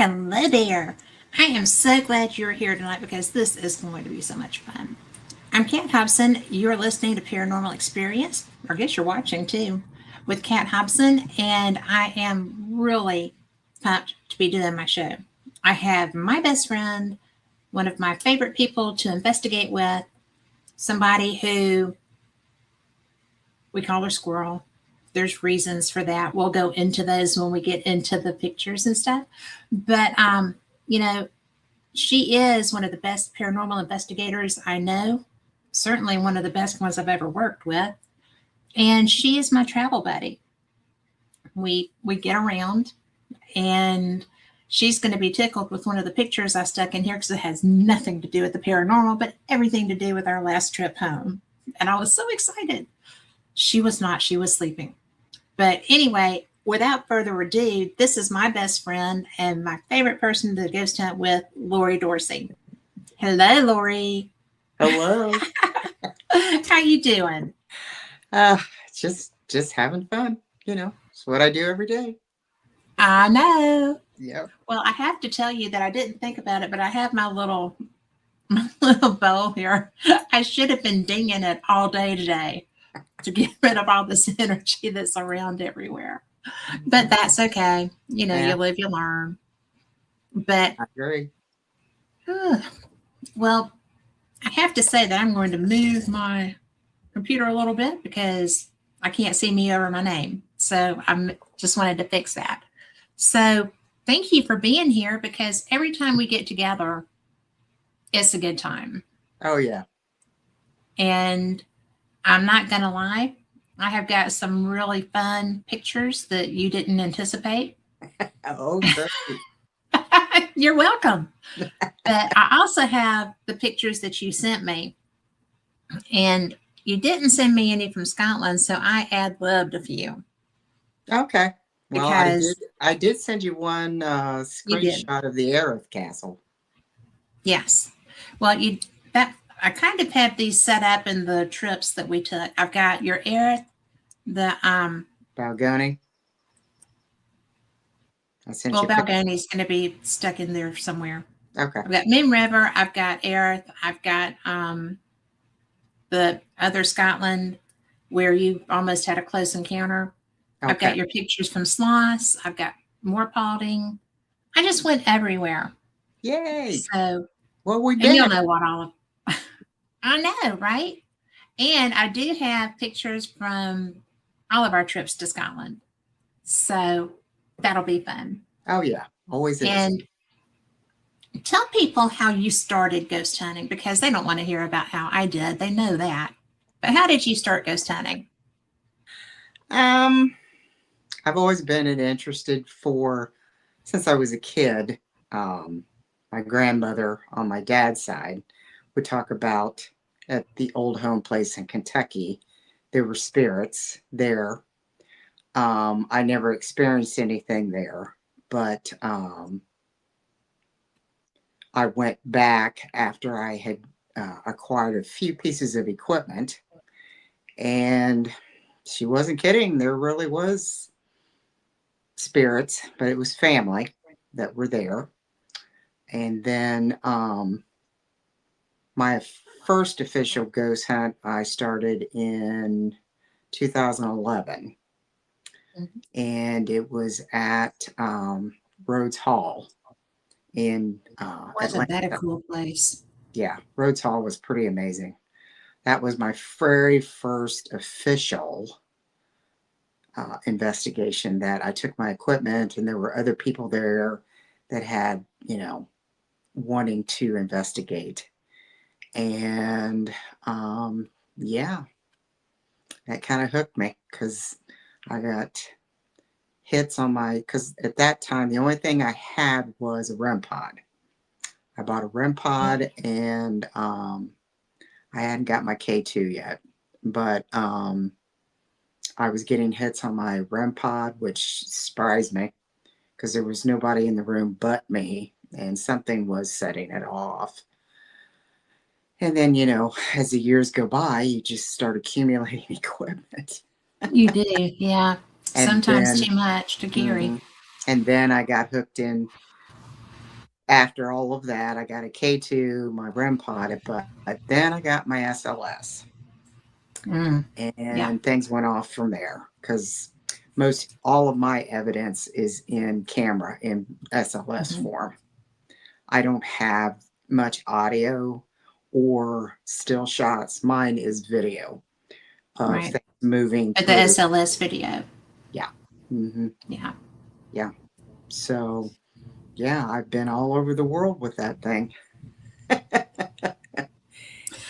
Hello there. I am so glad you're here tonight because this is going to be so much fun. I'm Kat Hobson. You're listening to Paranormal Experience, or I guess you're watching too, with Kat Hobson, and I am really pumped to be doing my show. I have my best friend, one of my favorite people to investigate with, somebody who we call her Squirrel. There's reasons for that. We'll go into those when we get into the pictures and stuff. But you know, she is one of the best paranormal investigators I know, certainly one of the best ones I've ever worked with. And she is my travel buddy. We get around, and she's going to be tickled with one of the pictures I stuck in here because it has nothing to do with the paranormal, but everything to do with our last trip home. And I was so excited. She was not, she was sleeping. But anyway, without further ado, this is my best friend and my favorite person to ghost hunt with, Lori Dorsey. Hello, Lori. Hello. How you doing? Uh, just having fun. It's what I do every day. I know. Yep. Well, I have to tell you that I didn't think about it, but I have my little my little bowl here. I should have been dinging it all day today to get rid of all this energy that's around everywhere. But that's okay. You know, you Yeah, live, you learn. But I agree. uh, well, I have to say that I'm going to move my computer a little bit because I can't see me over my name. So I'm just wanted to fix that. So thank you for being here because every time we get together, it's a good time. Oh yeah. And I'm not going to lie, I have got some really fun pictures that you didn't anticipate. Oh great. You're welcome. But I also have the pictures that you sent me. And you didn't send me any from Scotland, so I ad libbed a few Okay. Well, I did. because I did send you one you did. screenshot of the Aerith Castle. Yes. Well, you that I kind of have these set up in the trips that we took. I've got your Aerith, the Balgony. I sent well, you a picture. Balgony's going to be stuck in there somewhere. Okay. I've got Moon River. I've got Aerith. I've got the other Scotland where you almost had a close encounter. I've Okay. got your pictures from Sloss. I've got more potting. I just went everywhere. Yay. So, Well, we've and been you'll there. know what all of. I know, right? And I do have pictures from all of our trips to Scotland. So that'll be fun. Oh yeah. Always is. And tell people how you started ghost hunting because they don't want to hear about how I did. They know that. But how did you start ghost hunting? Um, I've always been interested for since I was a kid. Um, my grandmother on my dad's side would talk about at the old home place in Kentucky. There were spirits there. I never experienced anything there, but I went back after I had acquired a few pieces of equipment, and she wasn't kidding. There really was spirits, but it was family that were there. And then my first official ghost hunt I started in 2011, Mhm. and it was at Rhodes Hall in Wasn't that a Atlanta. cool place? Yeah, Rhodes Hall was pretty amazing. That was my very first official investigation that I took my equipment, and there were other people there that had, wanting to investigate. And yeah, that kind of hooked me because I got hits on because at that time, the only thing I had was a REM pod. I bought a REM pod, and I hadn't got my K2 yet, but I was getting hits on my REM pod, which surprised me because there was nobody in the room but me, and something was setting it off. And then, as the years go by, you just start accumulating equipment. You do, yeah. And Sometimes then, too much to carry. mhm, and then I got hooked in after all of that, I got a K2, my REM pod, but then I got my SLS. Mm, yeah. And things went off from there because most all of my evidence is in camera in SLS Hmm. form. I don't have much audio or still shots. Mine is video of Right. things moving At the through. SLS video. Yeah. Hmm. Yeah. Yeah. So, yeah, I've been all over the world with that thing.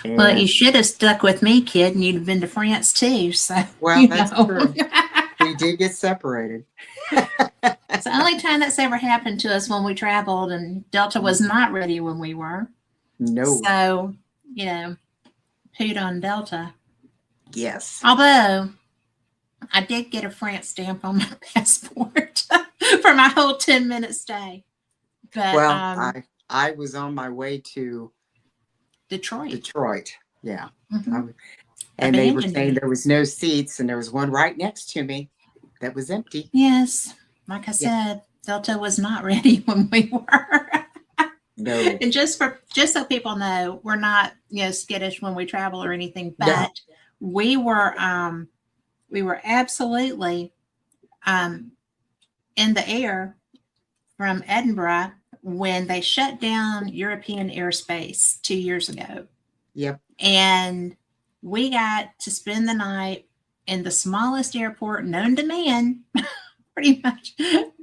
Well, And, you should have stuck with me, kid, and you'd have been to France too. So, well, you that's know. true. We did get separated. It's the only time that's ever happened to us when we traveled, and Delta was not ready when we were. No. So, you know, poot on Delta. Yes. Although I did get a France stamp on my passport for my whole 10-minute stay. But Well, I was on my way to Detroit. Detroit. Yeah. Hmm. And they were Abandoned saying me. there was no seats, and there was one right next to me that was empty. Yes. Like I Yeah. said, Delta was not ready when we were. No. And just so people know, we're not, skittish when we travel or anything, No. but we were absolutely um in the air from Edinburgh when they shut down European airspace 2 years ago. Yep. And we got to spend the night in the smallest airport known to man, pretty much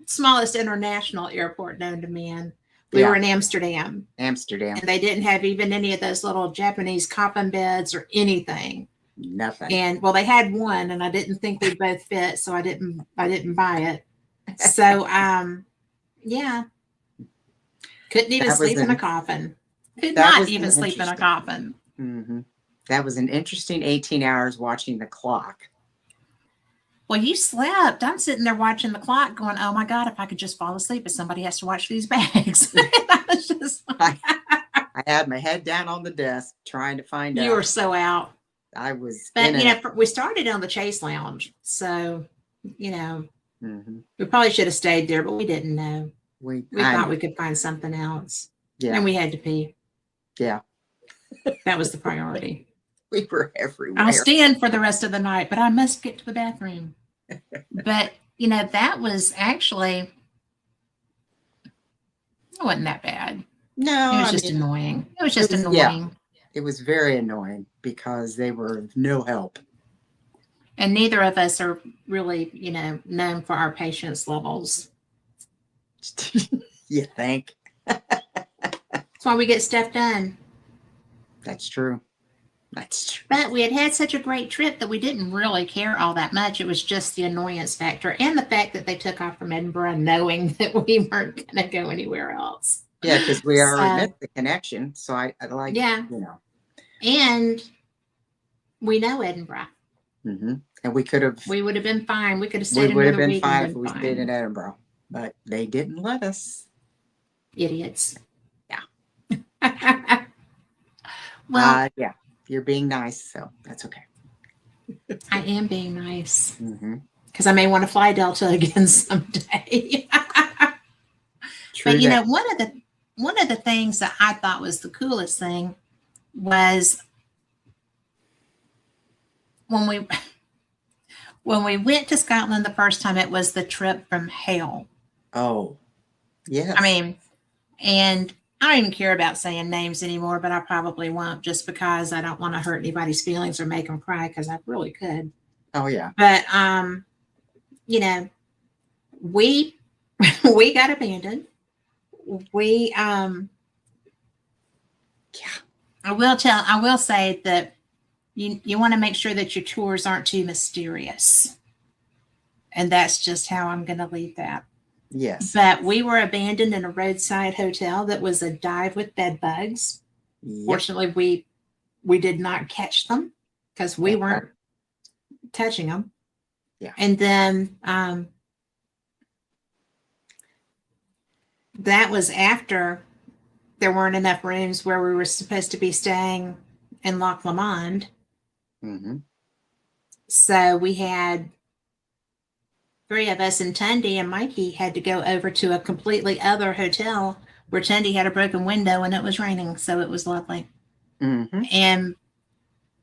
smallest international airport known to man. We were Yeah. in Amsterdam, Amsterdam. and they didn't have even any of those little Japanese coffin beds or anything. Nothing. And well, they had one, and I didn't think we'd both fit, so I didn't buy it. So yeah, couldn't even That was sleep in a an coffin. Could that not was even an sleep in a interesting. coffin. Hmm. That was an interesting 18 hours watching the clock. Well, you slept. I'm sitting there watching the clock going, oh my God, if I could just fall asleep, but somebody has to watch these bags. I was just I, I had my head down on the desk trying to find you were out. so out. I was in But, it. we started on the Chase Lounge. So, you know, Hmm. we probably should have stayed there, but we didn't know. We I thought know. we could find something else. Yeah. And we had to pee. Yeah. That was the priority. We were I'll everywhere. stand for the rest of the night, but I must get to the bathroom. But, that was actually, it wasn't that bad. No, It was I just mean, annoying. It was it just was, yeah, annoying. it was very annoying because they were of no help. And neither of us are really, known for our patience levels. You think? That's why we get stuff done. That's true. That's true. But we had such a great trip that we didn't really care all that much. It was just the annoyance factor and the fact that they took off from Edinburgh knowing that we weren't going to go anywhere else. Yeah, because we already So, missed the connection. So I like, yeah. you know. And we know Edinburgh. Hmm. And we could have. We would have been fine. We could have We stayed would have another been week fine and if been we stayed in fine. Edinburgh, but they didn't let us. Idiots. Yeah. Well, Yeah. You're being nice, so that's okay. I am being nice Hmm. because I may want to fly Delta again someday. True But that. one of the things that I thought was the coolest thing was when we when we went to Scotland the first time. It was the trip from hell. Oh, yes. I mean, and I don't even care about saying names anymore, but I probably won't just because I don't want to hurt anybody's feelings or make them cry because I really could. Oh, yeah. But you know, we we got abandoned. We Yeah. I will say that you want to make sure that your tours aren't too mysterious. And that's just how I'm going to leave that. Yes. But we were abandoned in a roadside hotel that was a dive with bed bugs. Yep. Fortunately, we did not catch them because we weren't touching them. Yeah. And then that was after there weren't enough rooms where we were supposed to be staying in Loch Lomond. Mm-hmm. So we had three of us, and Tunde and Mikey had to go over to a completely other hotel pretend he had a broken window and it was raining, so it was lovely. Mm-hmm. And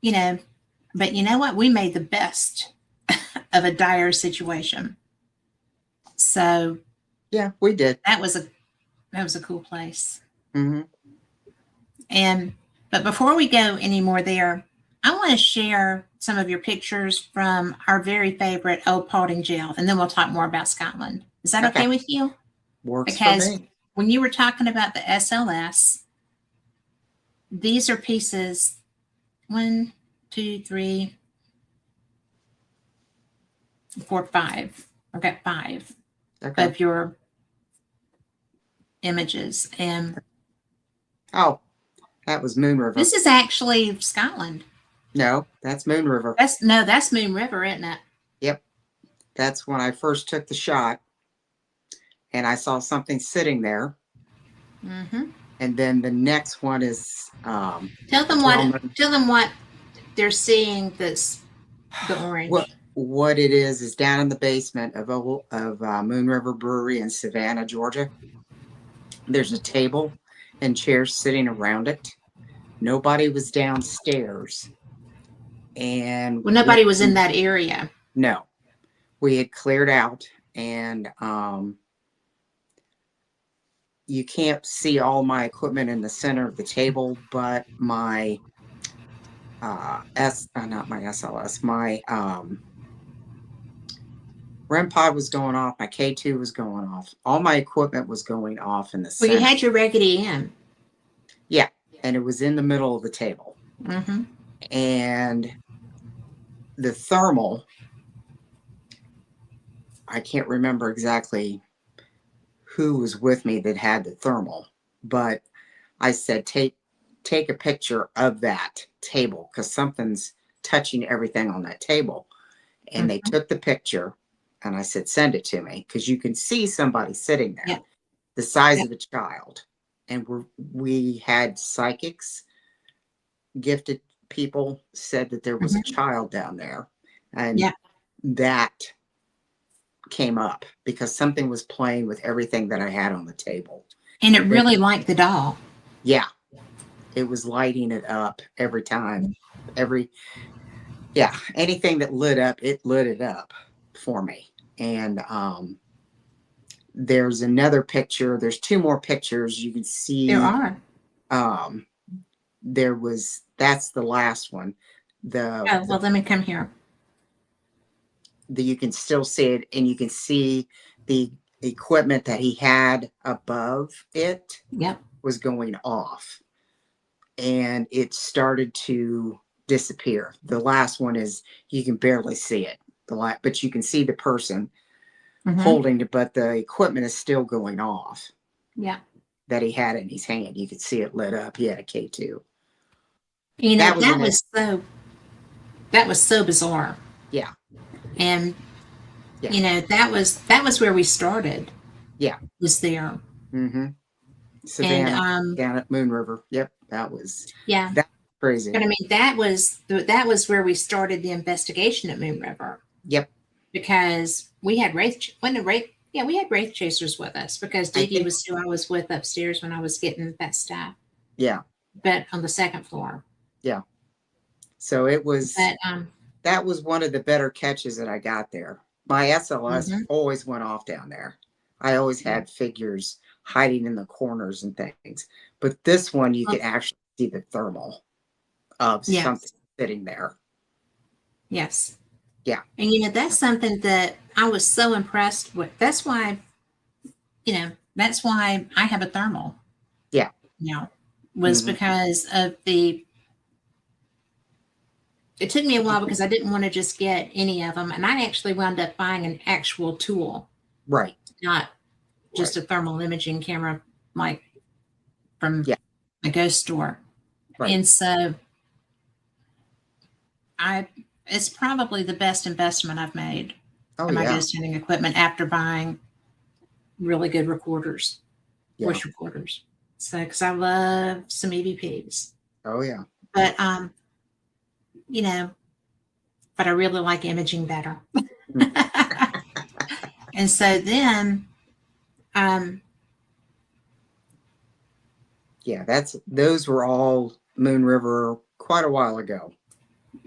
you know, but you know what? We made the best of a dire situation. So Yeah, we did. that was a cool place. Mm-hmm. And but before we go any more there, I want to share some of your pictures from our very favorite Old Paulding Jail, and then we'll talk more about Scotland. Is that Okay. okay with you? Works for Because me. when you were talking about the SLS, these are pieces 1, 2, 3, 4, 5. I've got 5 Okay. of your images. And Oh, that was Moon River. this is actually Scotland. No, that's Moon River. That's Moon River, isn't it? Yep. That's when I first took the shot and I saw something sitting there. Mm-hmm. And then the next one is Tell a them gentleman. what they're seeing. That's the orange. What it is down in the basement of Moon River Brewery in Savannah, Georgia. There's a table and chairs sitting around it. Nobody was downstairs, and Well, nobody was in that area. no, we had cleared out, and you can't see all my equipment in the center of the table, but my not my SLS, my REM pod was going off, my K2 was going off, all my equipment was going off in the Well, you center. had your Raggedy Ann. Yeah, and it was in the middle of the table. Mm-hmm. And the thermal, I can't remember exactly who was with me that had the thermal, but I said, take a picture of that table because something's touching everything on that table. And they took the picture, and I said, send it to me because you can see somebody sitting there, Yeah. the size of a child. And we had psychics, gifted people said that there was a child down there. And that came up because something was playing with everything that I had on the table. And it really liked the doll. Yeah. It was lighting it up every time. Anything that lit up, it lit it up for me. And there's another picture. There's 2 more pictures. You can see There are. That's the last one. Let me come here. You can still see it, and you can see the equipment that he had above it was going off, and it started to disappear. The last one is you can barely see it, but you can see the person holding it, but the equipment is still going off. Yeah. That he had in his hand. You could see it lit up. He had a K2. You know, that was so bizarre. Yeah. And you know, that was where we started. Yeah. Was there. Mm-hmm. Savannah, and down at Moon River. Yep. That was crazy. But I mean, that was where we started the investigation at Moon River. Yep. Because we had we had wraith chasers with us because Dee Dee was who I was with upstairs when I was getting that stuff. Yeah. But on the second floor. Yeah. So it was that was one of the better catches that I got there. My SLS always went off down there. I always had figures hiding in the corners and things. But this one you could actually see the thermal of something sitting there. Yes. Yeah. And you know, that's something that I was so impressed with. That's why I have a thermal. Yeah. Was because of it took me a while because I didn't want to just get any of them. And I actually wound up buying an actual tool. Right. Not just a thermal imaging camera like from a ghost store. Right. And so it's probably the best investment I've made in my ghost hunting equipment after buying really good recorders, voice recorders. So, because I love some EVPs. Oh yeah. But you know, but I really like imaging better. And so then, Yeah, those were all Moon River quite a while ago.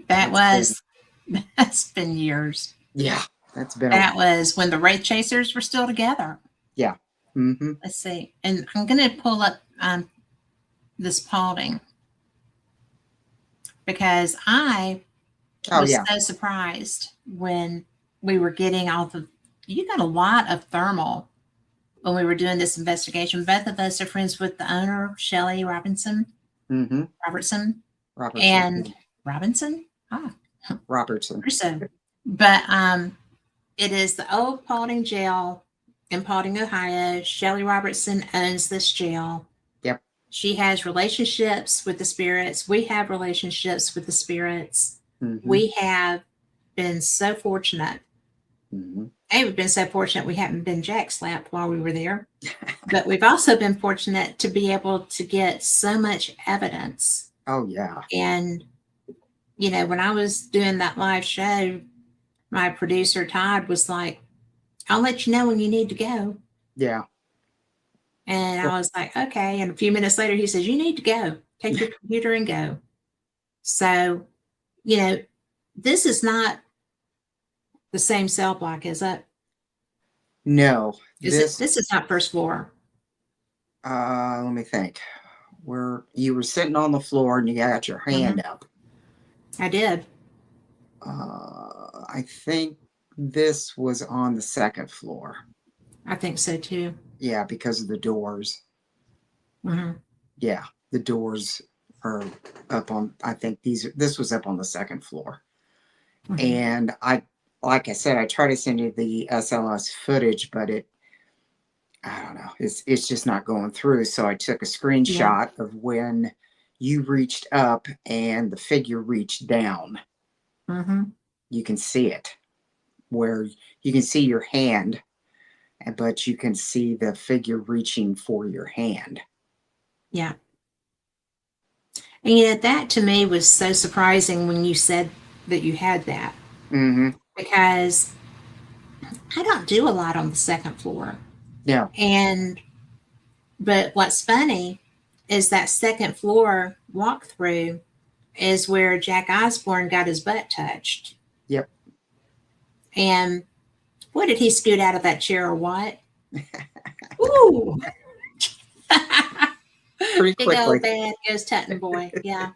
That That's been, was, that's been years. yeah, that's been a, That was when the Wraith Chasers were still together. yeah. Mm-hmm. Let's see. And I'm going to pull up this Paulding because I Oh was yeah. so surprised when we were getting all the, you got a lot of thermal when we were doing this investigation. Both of us are friends with the owner, Shelley Robinson, Mm-hmm. Robertson, Robertson. and Robinson. Ah, Robertson. so. But it is the old Paulding jail in Paulding, Ohio. Shelley Robertson owns this jail. Yep. She has relationships with the spirits. We have relationships with the spirits. Mm-hmm. We have been so fortunate. Mm-hmm. We've been so fortunate we haven't been jack slapped while we were there. But we've also been fortunate to be able to get so much evidence. Oh yeah. And, you know, when I was doing that live show, my producer, Todd, was like, I'll let you know when you need to go. Yeah. And I was like, okay. And a few minutes later, he says, you need to go. Take your computer and go. So, you know, this is not the same cell block, is it? No. This is not first floor. Let me think. Where you were sitting on the floor and you got your hand up. I did. I think this was on the second floor. I think so too. Yeah, because of the doors. Mm-hmm. Yeah, the doors are up on. I think this was up on the second floor. Mm-hmm. And like I said, I tried to send you the SLS footage, but I don't know, it's just not going through. So I took a screenshot of when you reached up and the figure reached down. Mm-hmm. You can see it, where you can see your hand, but you can see the figure reaching for your hand. Yeah. And you know, that to me was so surprising when you said that you had that. Mm-hmm. Because I don't do a lot on the second floor. Yeah. But what's funny is that second floor walkthrough is where Jack Osborne got his butt touched. Yep. And what did he scoot out of that chair or what? Ooh. Pretty Big quickly. old bad ghost hunting boy. Yeah.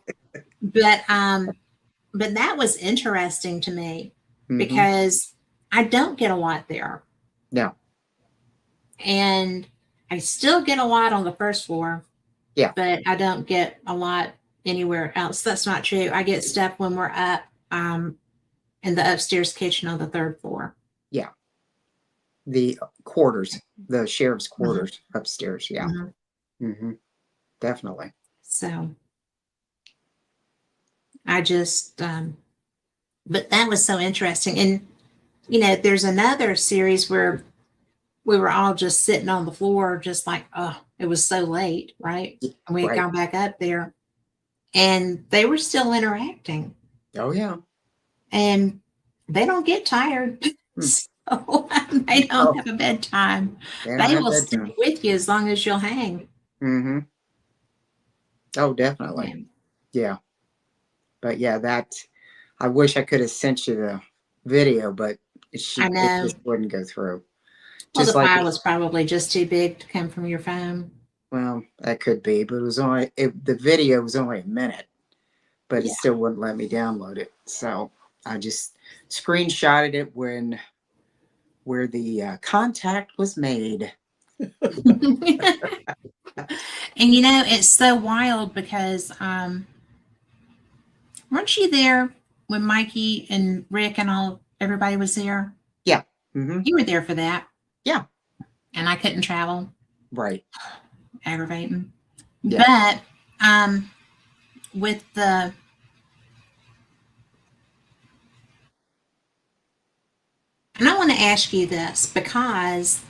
But that was interesting to me because I don't get a lot there. No. And I still get a lot on the first floor. Yeah. But I don't get a lot anywhere else. That's not true. I get stuff when we're up in the upstairs kitchen on the third floor. Yeah. The quarters, the sheriff's quarters upstairs. Yeah. Definitely. So I just, but that was so interesting. And, you know, there's another series where we were all just sitting on the floor, just like, oh, it was so late, right? And we had gone back up there and they were still interacting. Oh, yeah. And they don't get tired. So they don't have a bedtime. They will stick with you as long as you'll hang. Mm-hmm. Oh, definitely. Yeah. But yeah, I wish I could have sent you the video, but it just wouldn't go through. Well, the file was probably just too big to come from your phone. Well, that could be, but the video was only a minute, but it still wouldn't let me download it. So I just screenshotted it where the contact was made. And you know, it's so wild because weren't you there when Mikey and Rick and everybody was there? Yeah. Mm-hmm. You were there for that. Yeah. And I couldn't travel. Right. Aggravating. Yeah. But with the and I want to ask you this because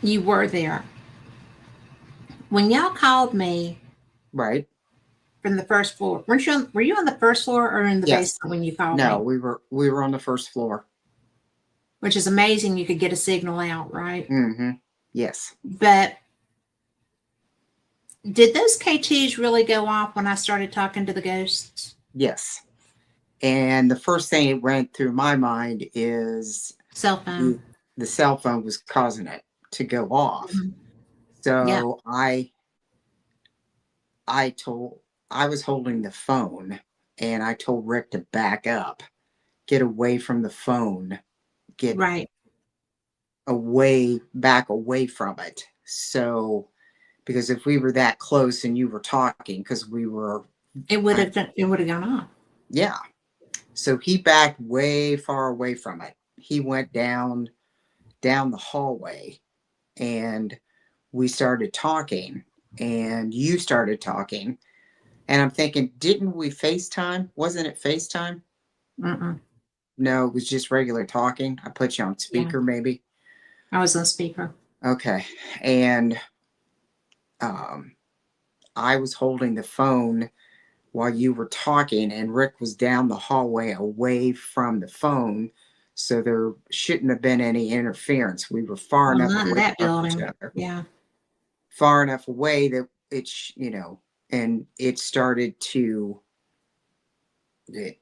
you were there. When y'all called me, right, from the first floor, were you on the first floor or in the basement when you called me? No, we were on the first floor. Which is amazing. You could get a signal out, right? Mm-hmm. Yes. But Did those K2s really go off when I started talking to the ghosts? Yes. And the first thing that went through my mind is Cell phone. the cell phone was causing it to go off. Mhm. Yeah. So I told I was holding the phone and I told Rick to back up, get away from the phone, get Right. back away from it. So because if we were that close and you were talking, because we were, It would have gone off. yeah. So he backed way far away from it. He went down the hallway and we started talking and you started talking. And I'm thinking, didn't we FaceTime? Wasn't it FaceTime? Mm-mm. No, it was just regular talking. I put you on Yeah. speaker, maybe. I was on speaker. Okay. And um, I was holding the phone while you were talking, and Rick was down the hallway away from the phone. So there shouldn't have been any interference. We were far Well, enough not in away that from each building. other, Yeah. far enough away that it's, and it started to, it,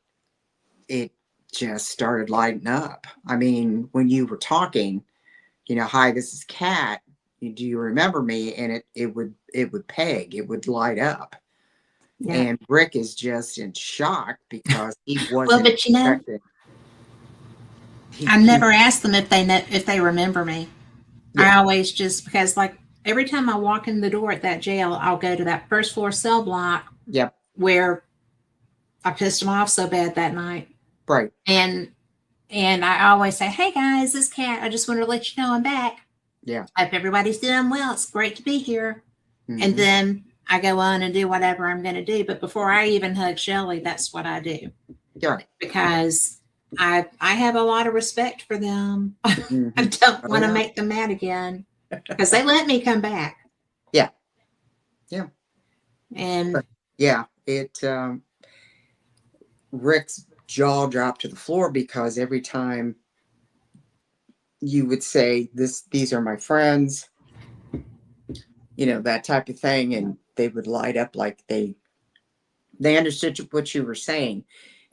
it just started lighting up. I mean, when you were talking, hi, this is Kat. Do you remember me? And it would peg, it would light up. Yeah. And Rick is just in shock because he Well, wasn't but you know, expecting. I He never ask them if they know if they remember me. Yeah, I always just because like every time I walk in the door at that jail, I'll go to that first floor cell block yep, where I pissed them off so bad that night. right, And I always say, "Hey guys, this Cat. I just wanted to let you know I'm back. yeah, Hope everybody's doing well. It's great to be here." And hmm, then I go on and do whatever I'm going to do. But before I even hug Shelly, that's what I do right, because I have a lot of respect for them. hmm, I don't oh want to yeah, make them mad again because they let me come back. yeah, yeah, And but yeah, it Rick's jaw dropped to the floor because every time you would say these are my friends, that type of thing, and they would light up like they understood what you were saying,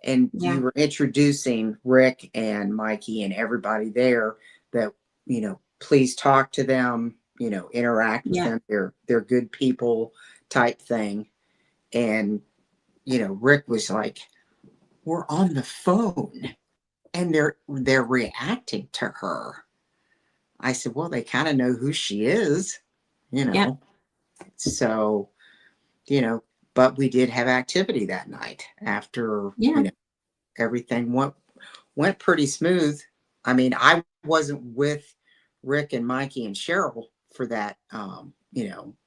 and you yeah, were introducing Rick and Mikey and everybody there that please talk to them, interact with yeah, them. They're good people, type thing. And Rick was like, "We're on the phone, and they're reacting to her." I said, "Well, they kind of know who she is, you yeah, know." So you know, but we did have activity that night after yeah, everything went pretty smooth. I mean, I wasn't with Rick and Mikey and Cheryl for that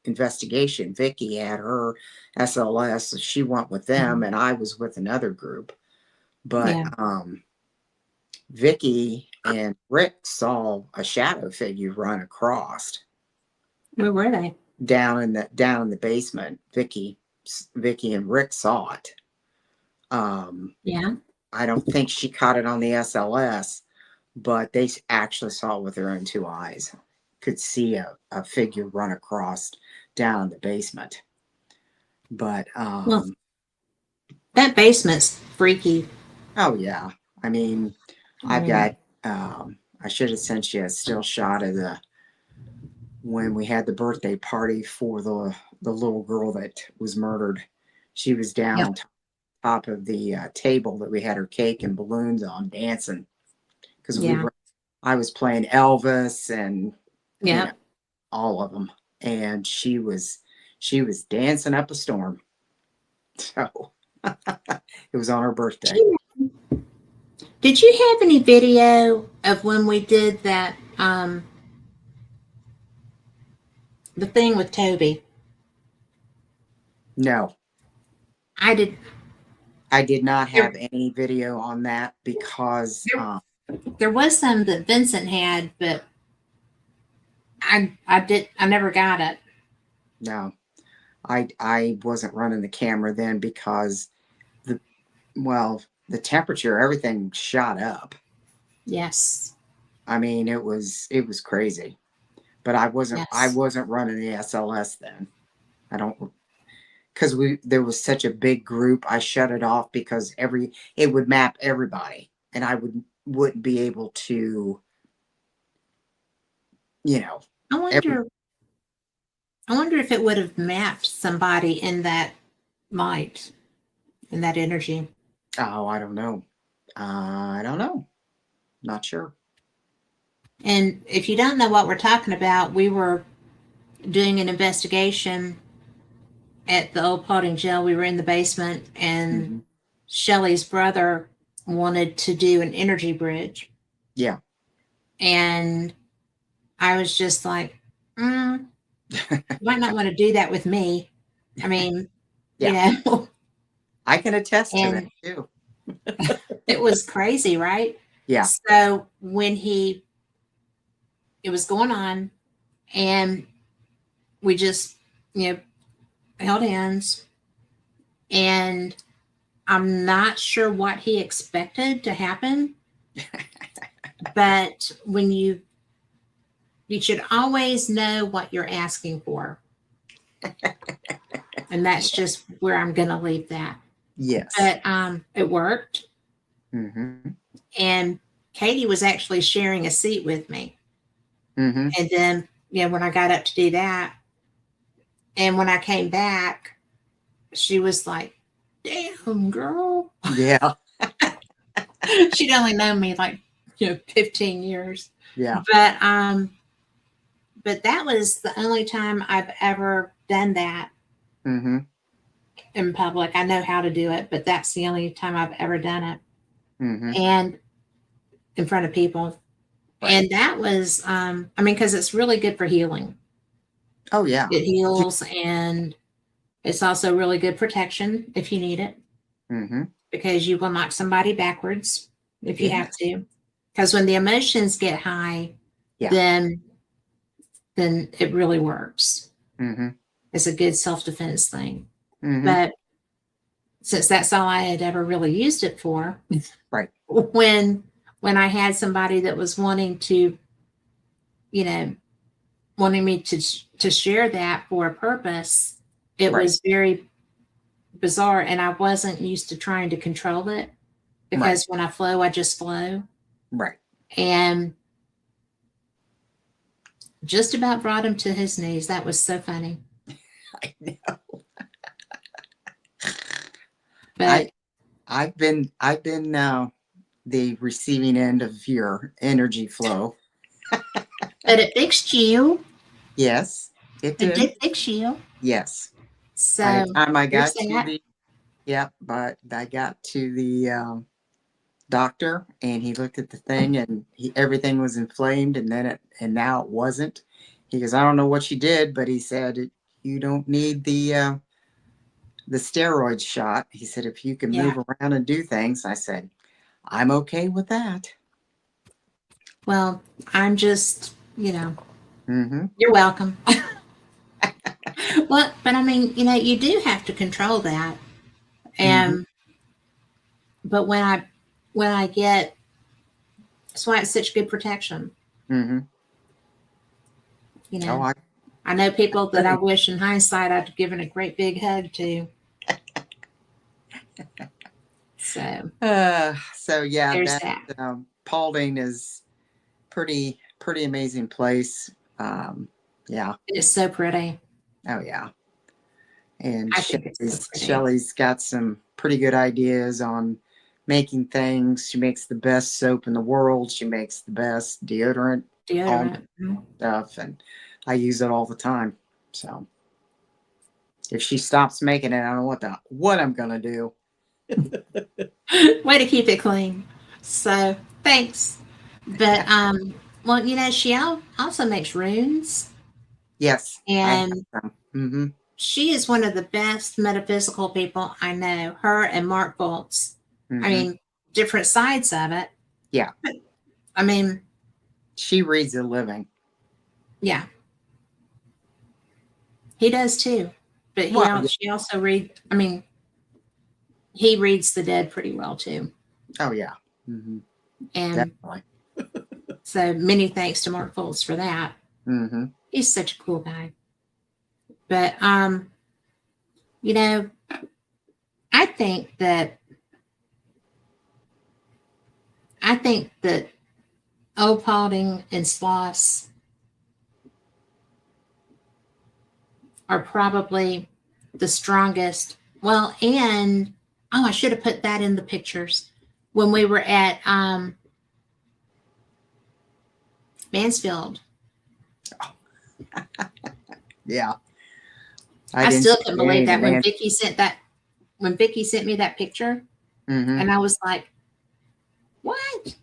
investigation. Vicky had her SLS, so she went with them, mhm, and I was with another group. But yeah. Vicky and Rick saw a shadow figure run across Where were they? down in the basement. Vicky and Rick saw it. Yeah, I don't think she caught it on the SLS, but they actually saw it with their own two eyes. Could see a figure run across down in the basement. But well, that basement's freaky. oh yeah, I mean, I I've mean, got. I should have sent you a still shot of the when we had the birthday party for the little girl that was murdered. She was down yep, on top of the table that we had her cake and balloons on, dancing because yeah, I was playing Elvis and you know yep. all of them, and she was dancing up a storm. So it was on her birthday. Did you have any video of when we did that the thing with Toby? No, I did. I did not have There, any video on that because there, there was some that Vincent had, but I never got it. no, I wasn't running the camera then because the well the temperature, everything shot up. Yes, I mean, it was crazy. But I wasn't I yes. wasn't running the SLS then. I don't, because there was such a big group. I shut it off because it would map everybody, and I wouldn't be able to, you know, I every. wonder. I wonder if it would have mapped somebody in that light, in that energy. Oh, I don't know. I don't know. Not sure. And if you don't know what we're talking about, we were doing an investigation at the old Paulding jail. We were in the basement, and Hmm. Shelley's brother wanted to do an energy bridge. Yeah. And I was just like, you might not want to do that with me. I mean, you Yeah. know, I can attest to that and too. it was crazy, right? Yeah. So when it was going on, and we just, you know, held hands, and I'm not sure what he expected to happen, but you should always know what you're asking for. And that's just where I'm going to leave that. Yes. But it worked. Hmm. And Katie was actually sharing a seat with me. Hmm. And then, when I got up to do that, and when I came back, she was like, damn, girl. Yeah. She'd only known me like, 15 years. Yeah. But that was the only time I've ever done that Hmm. in public. I know how to do it, but that's the only time I've ever done it. Hmm. And in front of people. Right. And that was, because it's really good for healing. Oh yeah. It heals, and it's also really good protection if you need it, Hmm. because you will knock somebody backwards if you Yeah. have to. Because when the emotions get high, Yeah. then it really works. Hmm. It's a good self-defense thing. Hmm. But since that's all I had ever really used it for, Right. when I had somebody that was you know, wanting me to share that for a purpose, it Right. was very bizarre, and I wasn't used to trying to control it, Right. because when I flow, I just flow, Right. and just about brought him to his knees. That was so funny. I know. But I I've been the receiving end of your energy flow. it fixed you. Yes, it It did. did fix you. Yes. By the So time I there's got to that. the yeah, but I got to the doctor and he looked at the thing and everything was inflamed and now it wasn't. He goes, I don't know what you did, but he said you don't need the steroid shot. He said if you can Yeah. move around and do things. I said I'm okay with that. Well, I'm just, Mm-hmm. you're welcome. Well, but you do have to control that. Mm-hmm. And but when I get that's why it's such good protection. Mm-hmm. You Oh, know, I I know people that I agree. wish in hindsight I'd given a great big hug to. So So yeah, there's that that. Paulding is pretty amazing place. Um, yeah. It's so pretty. Oh yeah. And I think it's so pretty. Shelley's got some pretty good ideas on making things. She makes the best soap in the world. She makes the best deodorant, all Deodorant. Mhm. stuff, and I use it all the time. So if she stops making it, I don't know what I'm gonna do. Way to keep it clean. So thanks. But well, she also makes runes, Yes, I have and some. Mm-hmm. she is one of the best metaphysical people I know. Her and Mark Bolts. I Mm-hmm. mean, different sides of it. Yeah, I mean, she reads a living. yeah, he does too. But Well, yeah. she also read. I mean, he reads the dead pretty well too. Oh yeah. Mm-hmm. And Definitely. so many thanks to Mark Bolts for that. Mm-hmm. He's such a cool guy. But You know, I think that Opalding and Sloss are probably the strongest. Well, and I should have put that in the pictures when we were at Mansfield. Yeah. I didn't still see couldn't any believe of the that man. when Vicky sent me that picture, Mm-hmm. and I was like, "What?"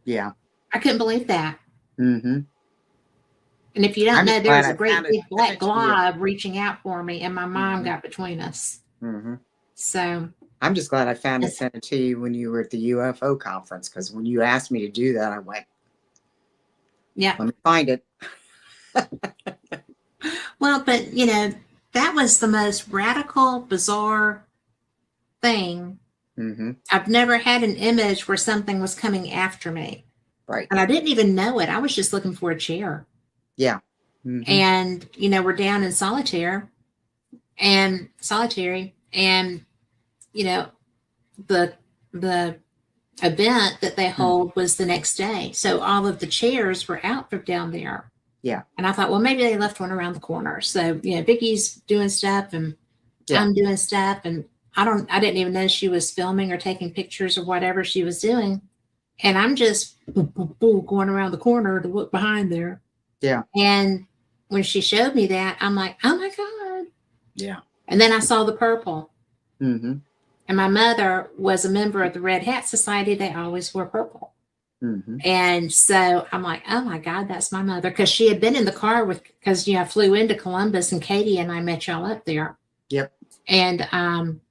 Yeah. I couldn't believe that. Mm-hmm. And if you don't I'm know, just there glad was a I great found it big and sent black it to you. glob reaching out for me, and my mom Mm-hmm. got between us. Mm-hmm. So I'm just glad I found it, it's, sent it to you when you were at the UFO conference, because when you asked me to do that, I went, yeah. let me find it. Well, but that was the most radical, bizarre thing. Mm-hmm. I've never had an image where something was coming after me. Right. And I didn't even know it. I was just looking for a chair. Yeah. Mm-hmm. And, we're down in solitary, and the the event that they hold was the next day. So all of the chairs were out from down there. Yeah. And I thought, well, maybe they left one around the corner. So, Vicky's doing stuff and I'm doing stuff, and I didn't even know she was filming or taking pictures or whatever she was doing. And I'm just going around the corner to look behind there. Yeah. And when she showed me that, I'm like, oh my God. Yeah. And then I saw the purple. Mm-hmm. And my mother was a member of the Red Hat Society. They always wore purple. Mm-hmm. And so I'm like, oh my God, that's my mother. Because she had been in the car because I flew into Columbus, and Katie and I met y'all up there. Yep. And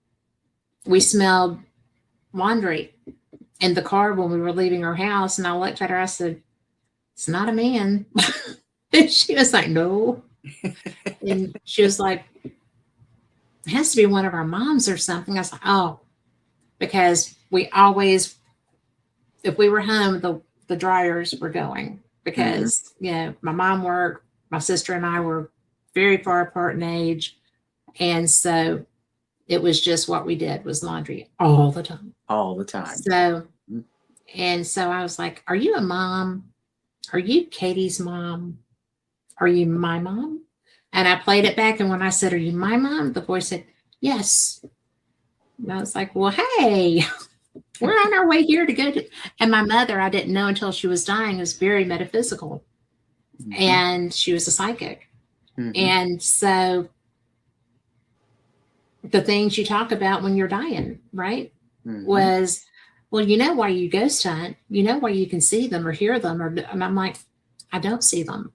we smelled laundry in the car when we were leaving her house. And I looked at her, I said, it's not a man. And she was like, no. And she was like, it has to be one of our moms or something. I was like, oh, because we always, if we were home, the dryers were going because, my mom worked, my sister and I were very far apart in age. And so it was just what we did was laundry all the time. All the time. So, and so I was like, are you a mom? Are you Katie's mom? Are you my mom? And I played it back. And when I said, are you my mom? The voice said, yes. And I was like, well, hey, we're on our way here to go to. And my mother, I didn't know until she was dying, was very metaphysical. Mm-hmm. And she was a psychic. Mm-hmm. And so the things you talk about when you're dying, right? Mm-hmm. Was, well, you know why you ghost hunt. You know why you can see them or hear them. And I'm like, I don't see them.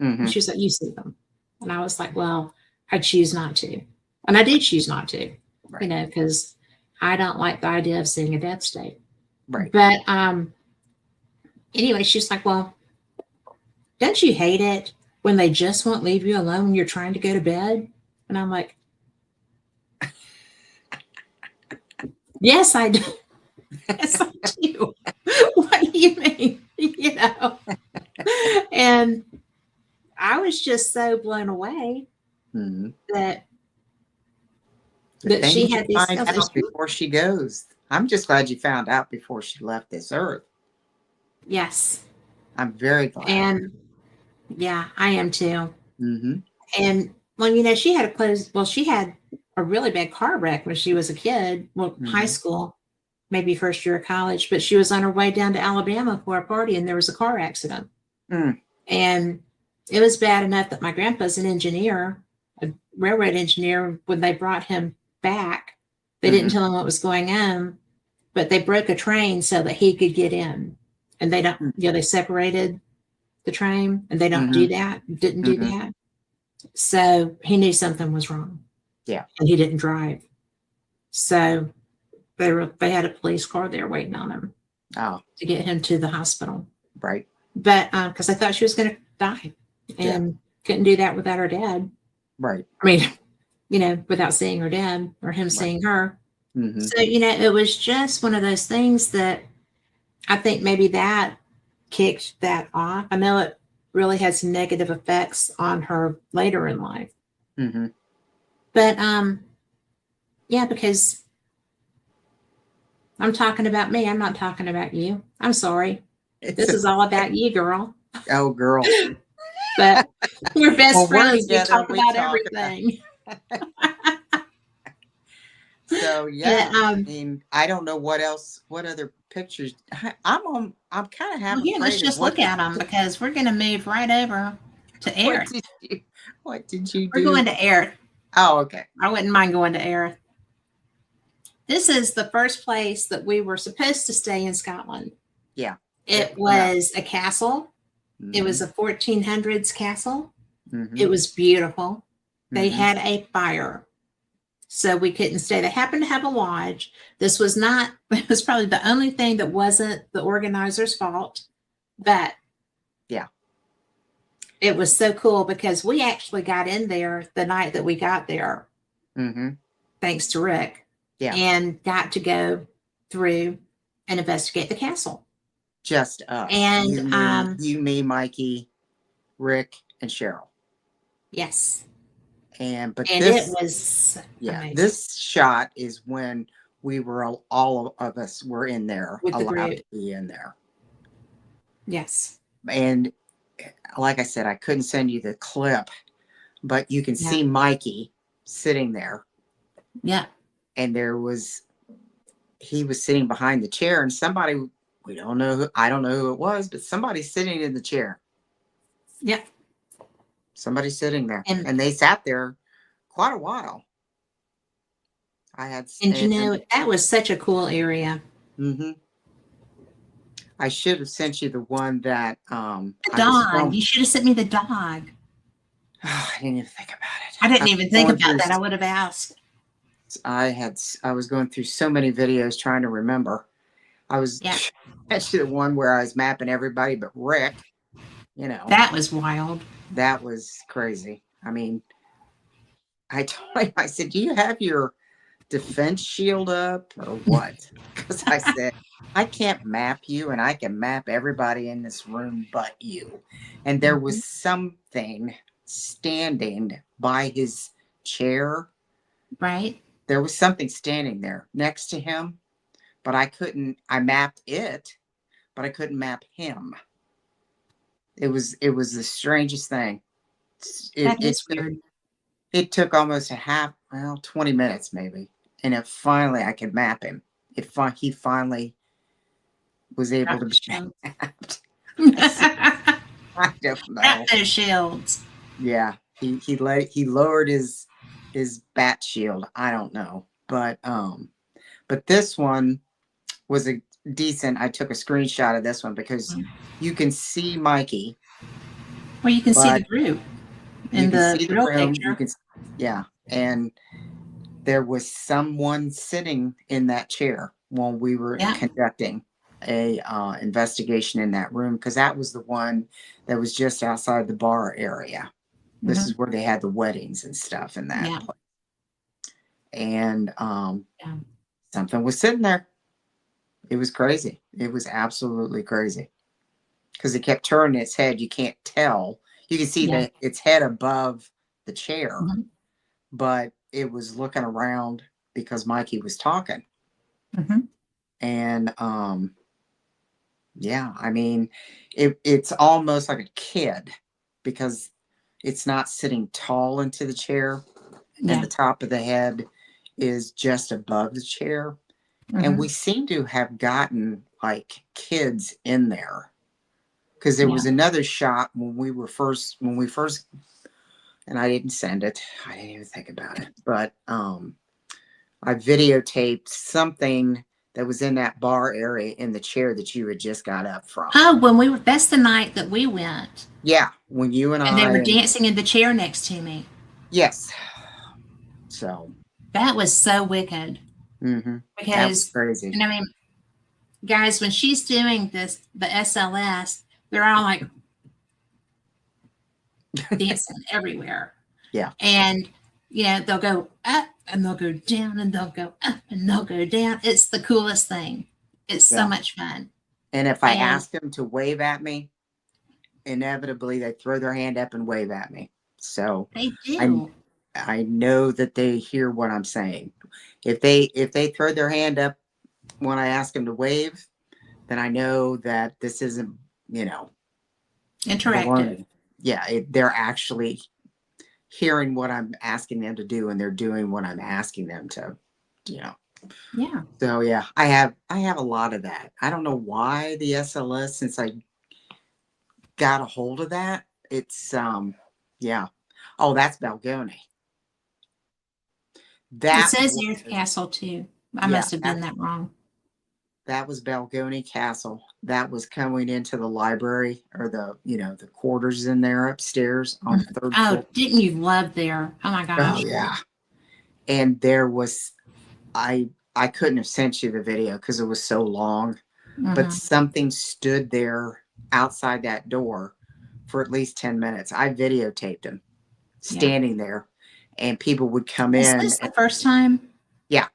Mm-hmm. And she was like, you see them. And I was like, well, I choose not to. And I do choose not to, right. Because I don't like the idea of seeing a death state. Right. But anyway, she's like, well, don't you hate it when they just won't leave you alone when you're trying to go to bed? And I'm like, yes, I do. Yes, I do. What do you mean? And I was just so blown away that she had these find out before she goes. I'm just glad you found out before she left this earth. Yes. I'm very glad. And yeah, I am too. Mm-hmm. And well, she had she had a really bad car wreck when she was a kid, high school, maybe first year of college, but she was on her way down to Alabama for a party and there was a car accident. And it was bad enough that my grandpa's an engineer, a railroad engineer. When they brought him back, they didn't tell him what was going on, but they broke a train so that he could get in. And they don't, they separated the train, and they don't do that, didn't do that. So he knew something was wrong. Yeah. And he didn't drive. So they had a police car there waiting on him to get him to the hospital. Right. But because I thought she was going to die and couldn't do that without her dad. Right. I mean, without seeing her dad or him seeing her. Mm-hmm. So, it was just one of those things that I think maybe that kicked that off. I know it really had some negative effects on her later in life. Mm-hmm. But Yeah, because I'm talking about me. I'm not talking about you. I'm sorry. It's This is all about you, girl. oh, girl. But we're Well, best we're friends. We together. talk We about talk about. everything. So But yeah, I mean, I don't know what else. What other pictures? I'm on. I'm kind of half well, yeah, let's afraid of just look at them because we're going to move right over to what Air. did you what did you We're do? going to Air. Oh, okay. I wouldn't mind going to Air. This is the first place that we were supposed to stay in Scotland. Yeah. It Fair enough. was a castle. It Mm-hmm. was a 1400s castle. Mm-hmm. It was beautiful. They Mm-hmm. had a fire, so we couldn't stay. They happened to have a lodge. This was not, it was probably the only thing that wasn't the organizer's fault, but Yeah. it was so cool because we actually got in there the night that we got there, Mm-hmm. thanks to Rick, Yeah. and got to go through and investigate the castle. Just us. And You, me, Mikey, Rick, and Cheryl. yes, But and it this, was yeah, amazing this shot is when we were all of us were in there, with the allowed group. to be in there. Yes. And like I said, I couldn't send you the clip, but you can Yeah. see Mikey sitting there, Yeah. and he was sitting behind the chair, and somebody, we don't know who, I don't know who it was, but somebody's sitting in the chair. Yeah. Somebody sitting there, And and they sat there quite a while. I had, and you know, that was such a cool area. mm-hmm. I should have sent you the one that The I was dog. filming. You should have sent me the dog. Oh, I didn't even think about it. I didn't was even think going about through, that. I would have asked. I was going through so many videos trying to remember. I was Yeah. actually the one where I was mapping everybody but Rick. That was wild. That was crazy. I mean, I told him, I said, "Do you have your defense shield up or what?" Because I said, I can't map you, and I can map everybody in this room but you. And there was something standing by his chair. Right. There was something standing there next to him, but I mapped it, but I couldn't map him. It was the strangest thing. It, That it, is weird. it took almost 20 minutes maybe. And I could map him. He finally was able Drop to the be shield. mapped. Wrap I don't know. those shields. Yeah, he lowered his bat shield. I don't know, but this one was a decent. I took a screenshot of this one because you can see Mikey, Well, you can see the but group you in can the see the real room. picture. Yeah, and there was someone sitting in that chair when we were Yeah. conducting a investigation in that room, because that was the one that was just outside the bar area. This is where they had the weddings and stuff in that Yeah. place. And Yeah. something was sitting there. It was crazy. It was absolutely crazy because it kept turning its head. You can't tell. You can see Yeah. its head above the chair, Mhm. but it was looking around because Mikey was talking. Mhm. And yeah, I mean, it's almost like a kid because it's not sitting tall into the chair, and Yeah. the top of the head is just above the chair. And we Mhm. seem to have gotten like kids in there because there Yeah. was another shot when we first, and I didn't send it. I didn't even think about it, but I videotaped something that was in that bar area in the chair that you had just got up from. Oh, that's the night that we went. Yeah, when you and And they were and dancing in the chair next to me. yes. So That was so wicked. that was Because, crazy. and I mean, guys, when she's doing the SLS, they're all like dancing everywhere. Yeah. And, they'll go up and they'll go down and they'll go up and they'll go down. It's the coolest thing. It's so Yeah. much fun. And if I And ask them to wave at me, inevitably they throw their hand up and wave at me. So they I do. I know that they hear what I'm saying. If they throw their hand up when I ask them to wave, then I know that this isn't, you know, Interactive. baloney. Yeah, they're actually hearing what I'm asking them to do, and they're doing what I'm asking them to, you know. Yeah. So yeah, I have a lot of that. I don't know why the SLS, since I got a hold of that. It's yeah. Oh, that's Balgoni. It That says was Earth Castle too. I yeah, must have done that wrong. that was Balgoni Castle. That was coming into the library, or the, the quarters in there upstairs on the third Oh, floor. didn't you love there? Oh my Oh gosh. yeah. And there was, I couldn't have sent you the video because it was so long, but Mm-hmm. something stood there outside that door for at least 10 minutes. I videotaped him Yeah. standing there, and people would come Is in this and the first time? yeah.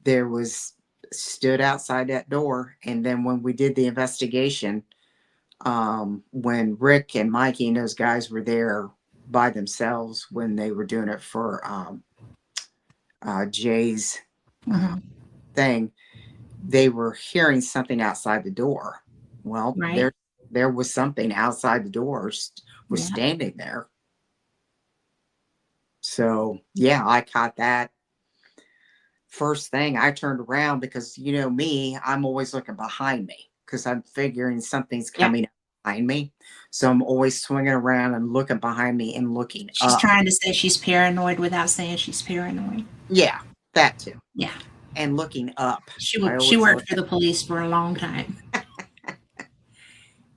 There was, stood outside that door. And then when we did the investigation, when Rick and Mikey and those guys were there by themselves when they were doing it for Jay's uh, Mm-hmm. thing, they were hearing something outside the door. Well, Right. there was something outside the door, was Yeah. standing there. So yeah, I caught that first thing. I turned around because, you know me, I'm always looking behind me because I'm figuring something's Yep. coming behind me. So I'm always swinging around and looking behind me and looking She's up. trying to say she's paranoid without saying she's paranoid. Yeah, that too. Yeah. And looking up. I She always look worked for up. the police for a long time.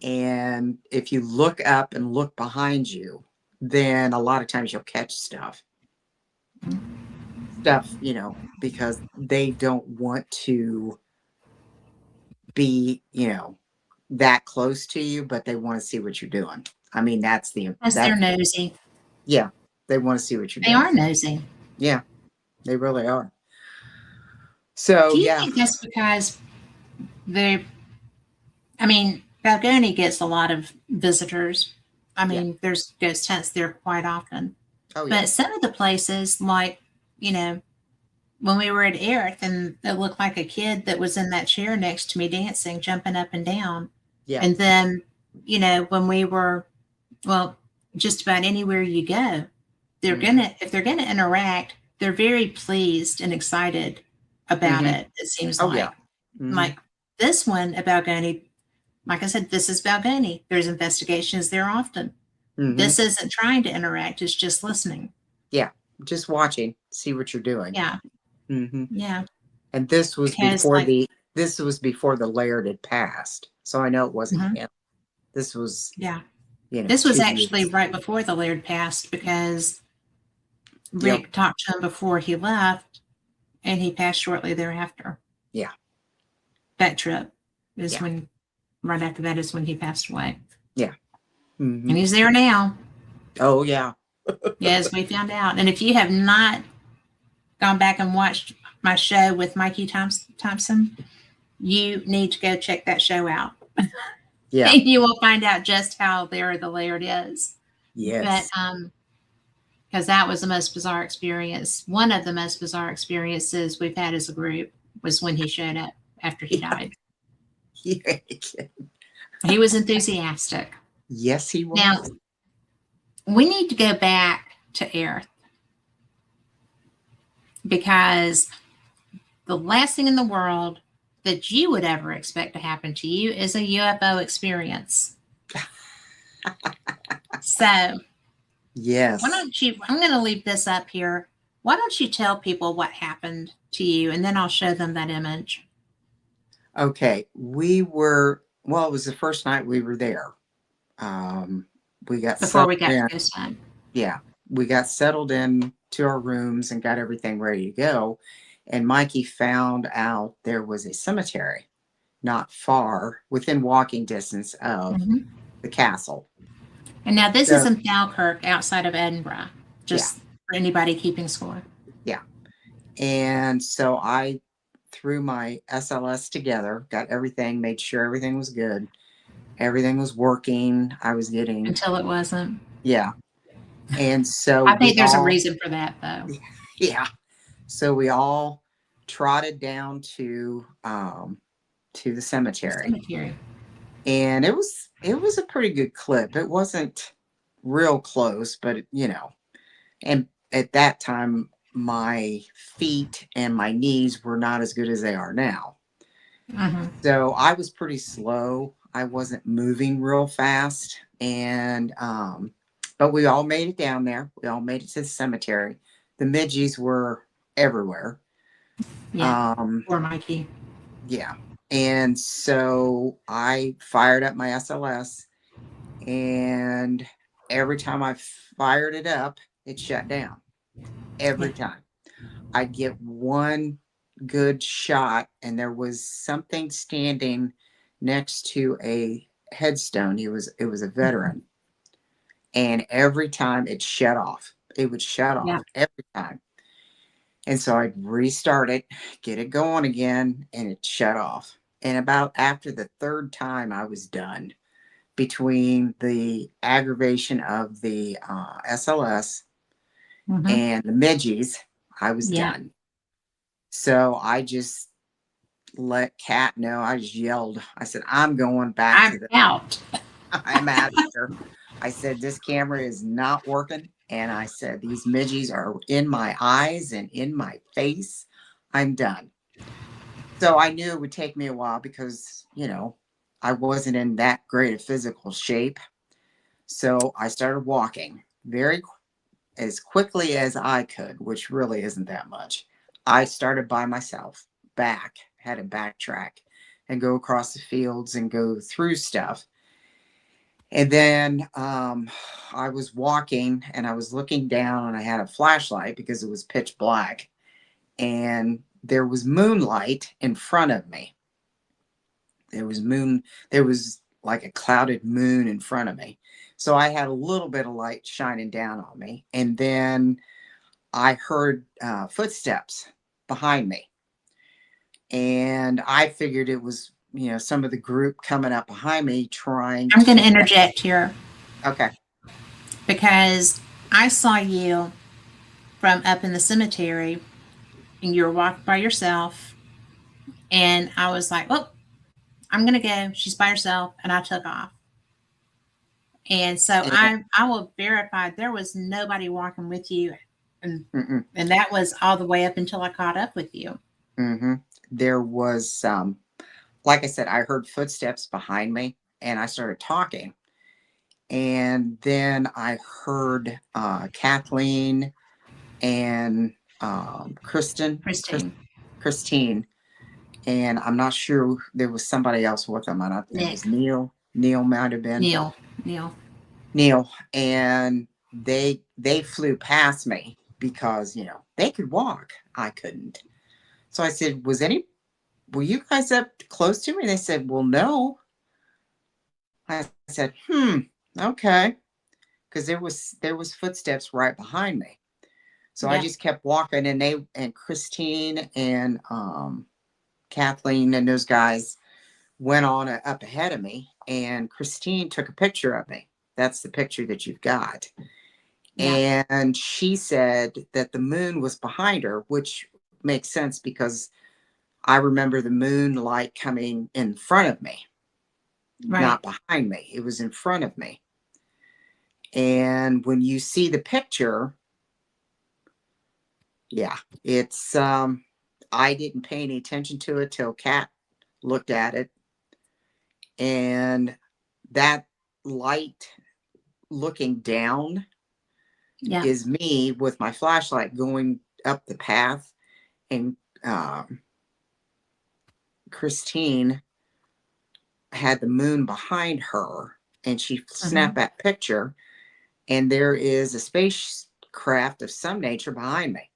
And if you look up and look behind you, then a lot of times you'll catch stuff. Stuff, because they don't want to be, that close to you, but they want to see what you're doing. I mean, Because they're nosy. yeah, they want to see what you're They doing. are nosy. Yeah, they really are. So, Do you yeah, think that's because they, I mean, Balgoni gets a lot of visitors. I yeah. mean, there's ghost hunts there quite often. Oh, yeah. But some of the places, like, you know, when we were at Erith, and it looked like a kid that was in that chair next to me dancing, jumping up and down. Yeah. And then, when we were, well, just about anywhere you go, if they're gonna interact, they're very pleased and excited about Hmm. it. It seems Oh, yeah. Hmm. like this one about Balgoni. Like I said, this is Balgoni. There's investigations there often. Hmm. This isn't trying to interact; it's just listening. Yeah. Just watching, see what you're doing. Yeah, Hmm. yeah. And this was Because before the Laird had passed. So I know it wasn't mhm, him. This was, yeah, this was 2 years. actually right before the Laird passed because Yep. Rick talked to him before he left, and he passed shortly thereafter. Yeah. That trip is Yeah. when, right after that is when he passed away. Yeah. Hmm. And he's there now, Oh, yeah. as we found out. And if you have not gone back and watched my show with Mikey Thompson, you need to go check that show out. Yeah. And you will find out just how there the Laird is. But Yes. because that was the most bizarre experience. One of the most bizarre experiences we've had as a group was when he showed up after he died. Yeah. He was enthusiastic. Yes, he Now, was. we need to go back to Earth because the last thing in the world that you would ever expect to happen to you is a UFO experience. So, Yes. why don't you? I'm going to leave this up here. Why don't you tell people what happened to you, and then I'll show them that image. Okay. Well, it was the first night we were there. We got Before settled we got to in. ghost hunt. Yeah. We got settled in to our rooms and got everything ready to go. And Mikey found out there was a cemetery not far within walking distance of Mhm. the castle. And now this is So, in Falkirk outside of Edinburgh, yeah. just for anybody keeping score. Yeah. And so I threw my SLS together, got everything, made sure everything was good. Everything was working. I was getting, Until it wasn't. yeah. And so I think we there's a all, reason for that, though. yeah. So we all trotted down to the The cemetery. cemetery. And it was a pretty good clip. It wasn't real close, but and at that time my feet and my knees were not as good as they are now. Hmm. So I was pretty slow. I wasn't moving real fast. And but we all made it down there. We all made it to the cemetery. The midgies were everywhere. Yeah. Um Poor Mikey. yeah. And so I fired up my SLS, and every time I fired it up, it shut down. Yeah. Every time. I'd get one good shot, and there was something standing next to a headstone. It was a Mhm. veteran, and every time it shut off. It would shut Yeah. off every time. And so I'd restart it, get it going again, and it shut off. And about after the third time, I was done. Between the aggravation of the SLS Hmm. and the midgies, I was Yeah. done. So I just let Kat know. I just yelled. I said, I'm going back I'm to the, out. I'm out of here. I said, this camera is not working. And I said, these midgies are in my eyes and in my face. I'm done. So I knew it would take me a while because, I wasn't in that great a physical shape. So I started walking as quickly as I could, which really isn't that much. I started by myself, had to backtrack and go across the fields and go through stuff. And then I was walking and I was looking down, and I had a flashlight because it was pitch black. And there was moonlight in front of me. There was like a clouded moon in front of me. So I had a little bit of light shining down on me. And then I heard footsteps behind me, and I figured it was some of the group coming up behind me trying I'm going to. to interject here Okay. because I saw you from up in the cemetery and you were walking by yourself. And I was like, oh, I'm going to go. She's by herself. And I took off. And so And, I will verify there was nobody walking with you. And, mm-mm, and that was all the way up until I caught up with you. mm-hmm. There was like I said, I heard footsteps behind me, and I started talking, and then I heard Kathleen and Christine, Christine, and I'm not sure, there was somebody else with them. I don't. It was Nick, Neil. Neil might have been Neil. Neil, and they flew past me because they could walk. I couldn't. So I said, were you guys up close to me? They said, well, no. I said, okay, because there was footsteps right behind me. So I Yeah. just kept walking, and Christine and Kathleen and those guys went on up ahead of me, and Christine took a picture of me. That's the picture that you've got. Yeah. And she said that the moon was behind her, which makes sense because I remember the moonlight coming in front of me, Right. not behind me. It was in front of me. And when you see the picture, yeah, it's I didn't pay any attention to it till Kat looked at it, and that light looking down Yeah. is me with my flashlight going up the path, and um, Christine had the moon behind her, and she snapped Hmm. that picture, and there is a spacecraft of some nature behind me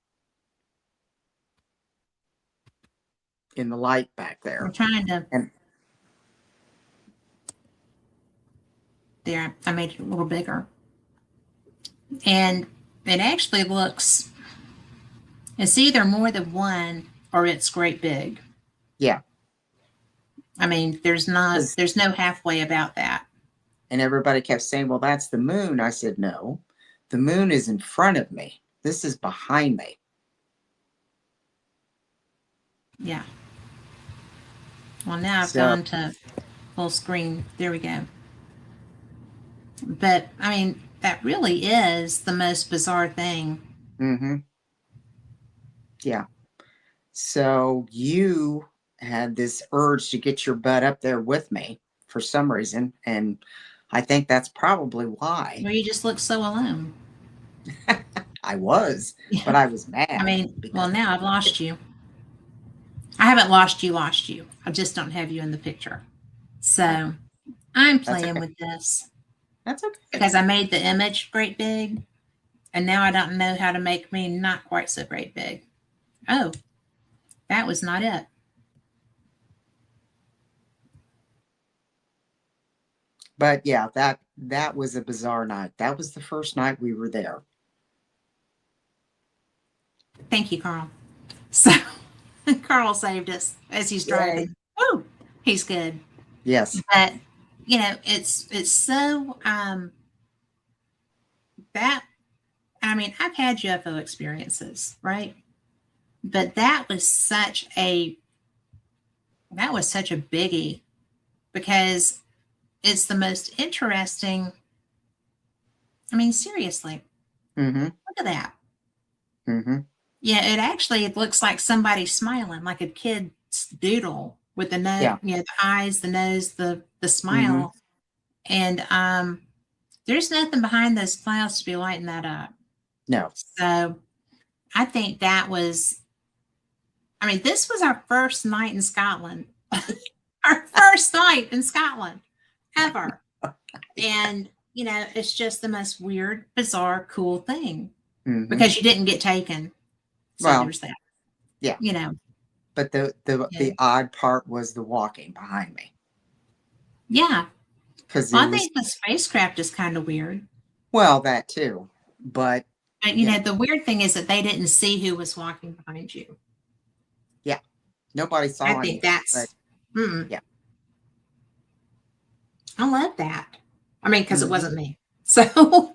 in the light back I'm there. trying to, And there, I made it a little bigger. And it actually looks, it's either more than one or it's great big. yeah, I mean, because there's no halfway about that. and everybody kept saying, well, that's the moon. I said, no, the moon is in front of me. This is behind me. Yeah. Well, now I've So, gone to full screen. There we go. But I mean, that really is the most bizarre thing. mm-hmm. Yeah. So you had this urge to get your butt up there with me for some reason. And I think that's probably why Well, you just look so alone. I was, but Yeah. I was I mad mean, well, because now I've lost you. I haven't lost you. I just don't have you in the picture. oh, So I'm that's playing okay. with this That's okay. because I made the image great big, and now I don't know how to make me not quite so great big. Oh, that was not it. But yeah, that was a bizarre night. That was the first night we were there. Thank you, Carl. So Carl saved us as he's Yay. driving. Oh, he's good. Yes. But it's so that I mean, I've had UFO experiences, right? But that was such a biggie because it's the most interesting. I mean, seriously, Mm-hmm. look at that. Mm-hmm. Yeah, it looks like somebody smiling, like a kid's doodle with the nose, Yeah. the eyes, the nose, the Mm-hmm. smile. And there's nothing behind those clouds to be lighting that up. No. So I think that was, I mean, this was our first night in Scotland, our first night in Scotland ever. And, it's just the most weird, bizarre, cool thing Mm-hmm. because you didn't get taken. So Well, there's that, yeah. you know. But Yeah. the odd part was the walking behind me. Yeah. Because Well, it I was, think the spacecraft is kind of weird. well, that too. But But, yeah, the weird thing is that they didn't see who was walking behind you. yeah. Nobody I saw think anything. But yeah. I love that. I mean, because it Mm-hmm. wasn't me. So,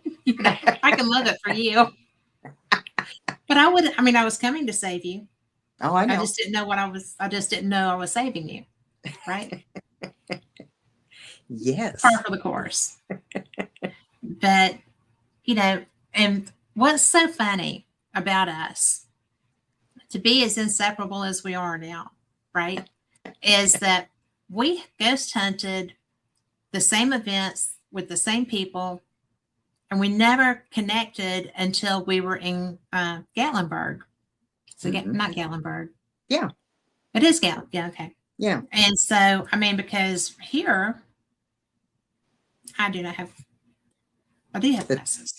I can love it for you. But I was coming to save you. Oh, I I know. just didn't know I just didn't know I was saving you. Right? Par Yes. for the course. But, and what's so funny about us to be as inseparable as we are now, right? Is that we ghost hunted the same events with the same people, and we never connected until we were in Gatlinburg. So Mm-hmm. not Gatlinburg. Yeah. It is Gatlinburg. Yeah, okay. Yeah. And so, I mean, because here I do not have, I do have The glasses.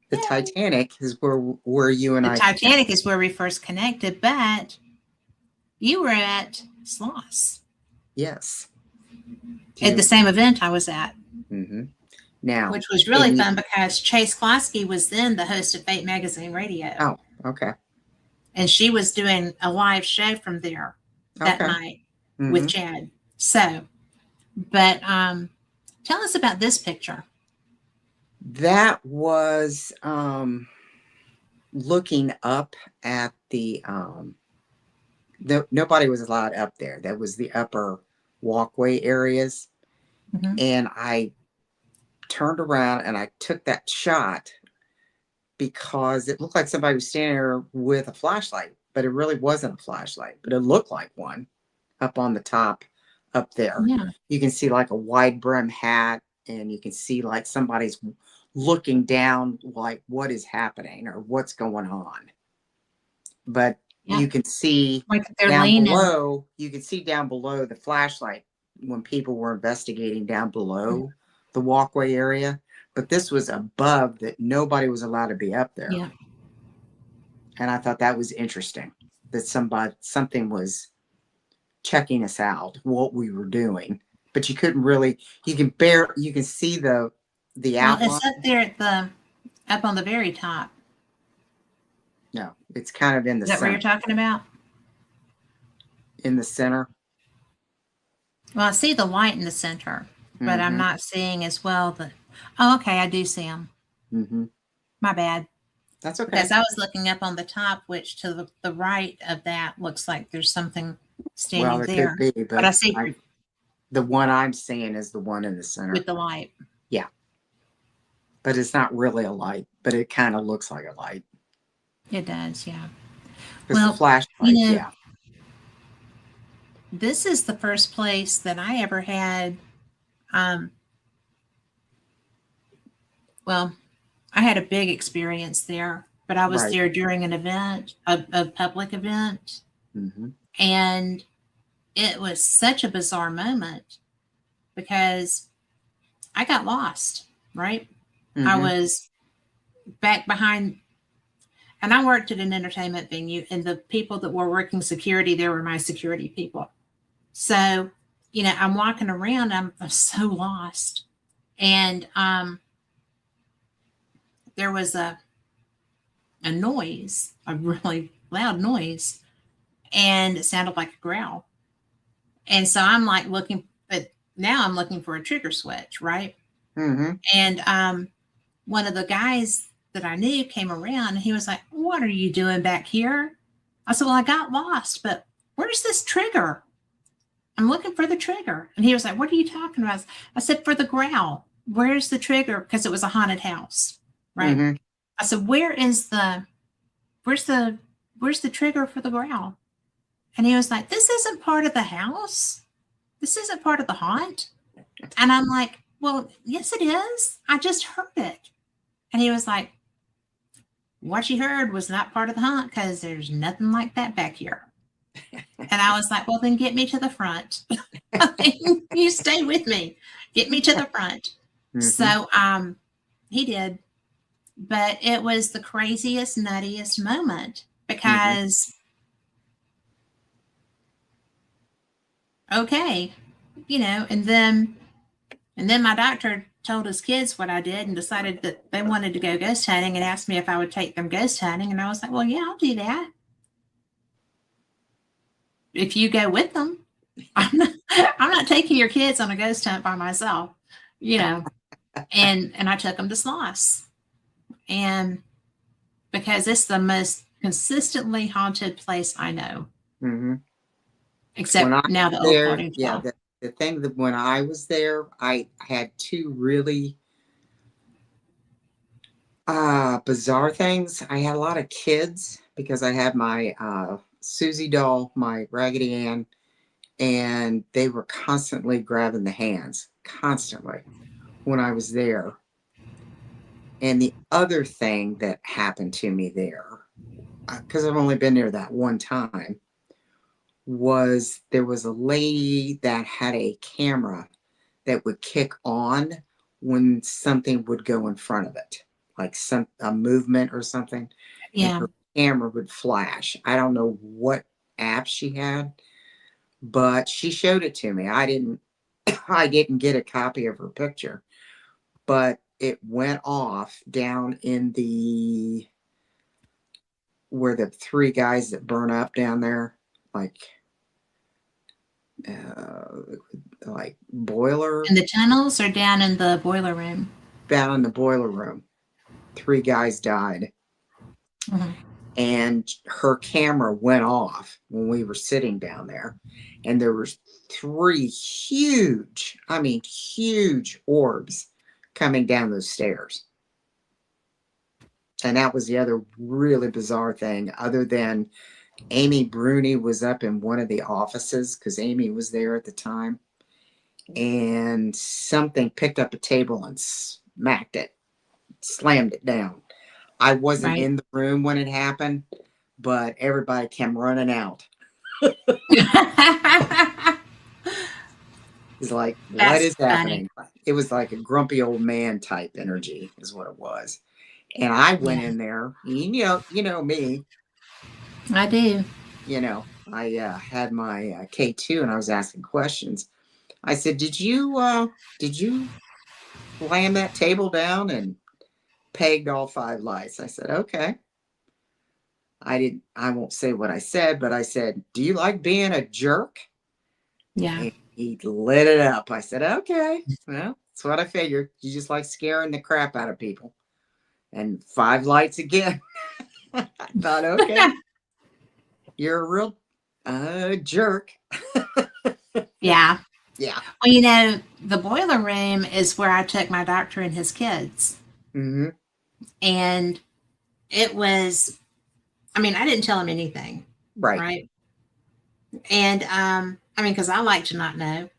the Yay. Titanic is where you and The I Titanic connected. is where we first connected, but you were at Sloss Yes. Do at the you? same event I was at, Mm-hmm. Now, which was really in fun because Chase Klosky was then the host of Fate Magazine Radio. oh, okay, And she was doing a live show from there that okay. night with Mm-hmm. Chad. So, but tell us about this picture. That was looking up at the nobody was allowed up there. That was the upper walkway areas, Mm-hmm. and I turned around and I took that shot because it looked like somebody was standing there with a flashlight, but it really wasn't a flashlight, but it looked like one up on the top up there. Yeah. You can see like a wide brim hat, and you can see like somebody's looking down, like what is happening or what's going on. But Yeah. you can see Like they're down leaning. below, you can see down below the flashlight when people were investigating down below the walkway area. But this was above that nobody was allowed to be up there. Yeah. And I thought that was interesting that something was checking us out, what we were doing. But you couldn't really, you can see the Well, outline. it's up there up on the very top. No, it's kind of in the Is that what you're center. talking about? In the center. Well, I see the light in the center, but I'm Mm-hmm. not seeing as well oh, okay, I do see them. Mm-hmm. My bad. That's okay. Because I was looking up on the top, which to the right of that looks like there's something Well, standing it could there. be, But I but see the one I'm seeing is the one in the with center. the light. Yeah, but it's not really a light, but it kind of looks like a light It does, yeah. because the Well, you flashlight. know, Yeah. this is the first place that I ever had. Um, well, I had a big experience there, but I was Right. there during an event, a public event, Mm-hmm. and it was such a bizarre moment because I got lost, right? I Mm-hmm. was back behind, and I worked at an entertainment venue, and the people that were working security, they were my security people. So, I'm walking around, I'm so lost. And there was a noise, a really loud noise, and it sounded like a growl. And so I'm like looking, but now I'm looking for a trigger switch, right? Mm-hmm. And one of the guys that I knew came around and he was like, "What are you doing back here?" I said, "Well, I got lost, but where's this trigger? I'm looking for the trigger." And he was like, "What are you talking about?" I said, "For the growl. Where's the trigger?" Because it was a haunted house, right? Mm-hmm. I said, where's the where's the trigger for the growl?" And he was like, "This isn't part of the house. This isn't part of the haunt." And I'm like, "Well, yes, it is. I just heard it." And he was like, "What you heard was not part of the haunt because there's nothing like that back here." And I was like, "Well, then get me to the front." You stay with me. Get me to the front. Mm-hmm. So he did. But it was the craziest, nuttiest moment Mm-hmm. because, okay, and then my doctor told his kids what I did and decided that they wanted to go ghost hunting and asked me if I would take them ghost hunting. And I was like, "Well, yeah, I'll do that if you go with them." I'm not taking your kids on a ghost hunt by myself, you know. And I took them to Sloss, and because it's the most consistently haunted place I know, Mm-hmm. When I except now was the old there, party as yeah, well. the thing that when I was there, I had two really bizarre things. I had a lot of kids because I had my Susie doll, my Raggedy Ann, and they were constantly grabbing the hands, constantly when I was there. And the other thing that happened to me there, because I've only been there that one time, was there was a lady that had a camera that would kick on when something would go in front of it, like some a movement or something, and Yeah. her camera would flash. I don't know what app she had, but she showed it to me. I didn't I didn't get a copy of her picture, but it went off down in the where the three guys that burn up down there, like uh like boiler In the tunnels or down in the boiler room? down in the boiler room. Three guys died, Mhm. and her camera went off when we were sitting down there, and there was three huge, I mean huge orbs coming down those stairs. And that was the other really bizarre thing, other than Amy Bruni was up in one of the offices because Amy was there at the time, and something picked up a table and smacked it, slammed it down. I wasn't Right. in the room when it happened, but everybody came running out. It's like, what That's is funny. happening? It was like a grumpy old man type energy, is what it was. And I went Yeah, in there, you know me, I do. I had my K2 and I was asking questions. I said, did you slam that table down and pegged all five lights? I said, okay. I won't say what I said, but I said, do you like being a jerk? Yeah. And he lit it up. I said, okay, well, that's what I figured. You just like scaring the crap out of people. and 5 lights again. I thought, okay, you're a real jerk. Yeah. Yeah. Well, you know, the boiler room is where I took my doctor and his kids. Mm-hmm. And it was, I mean, I didn't tell him anything, Right. right? And I mean, because I like to not know.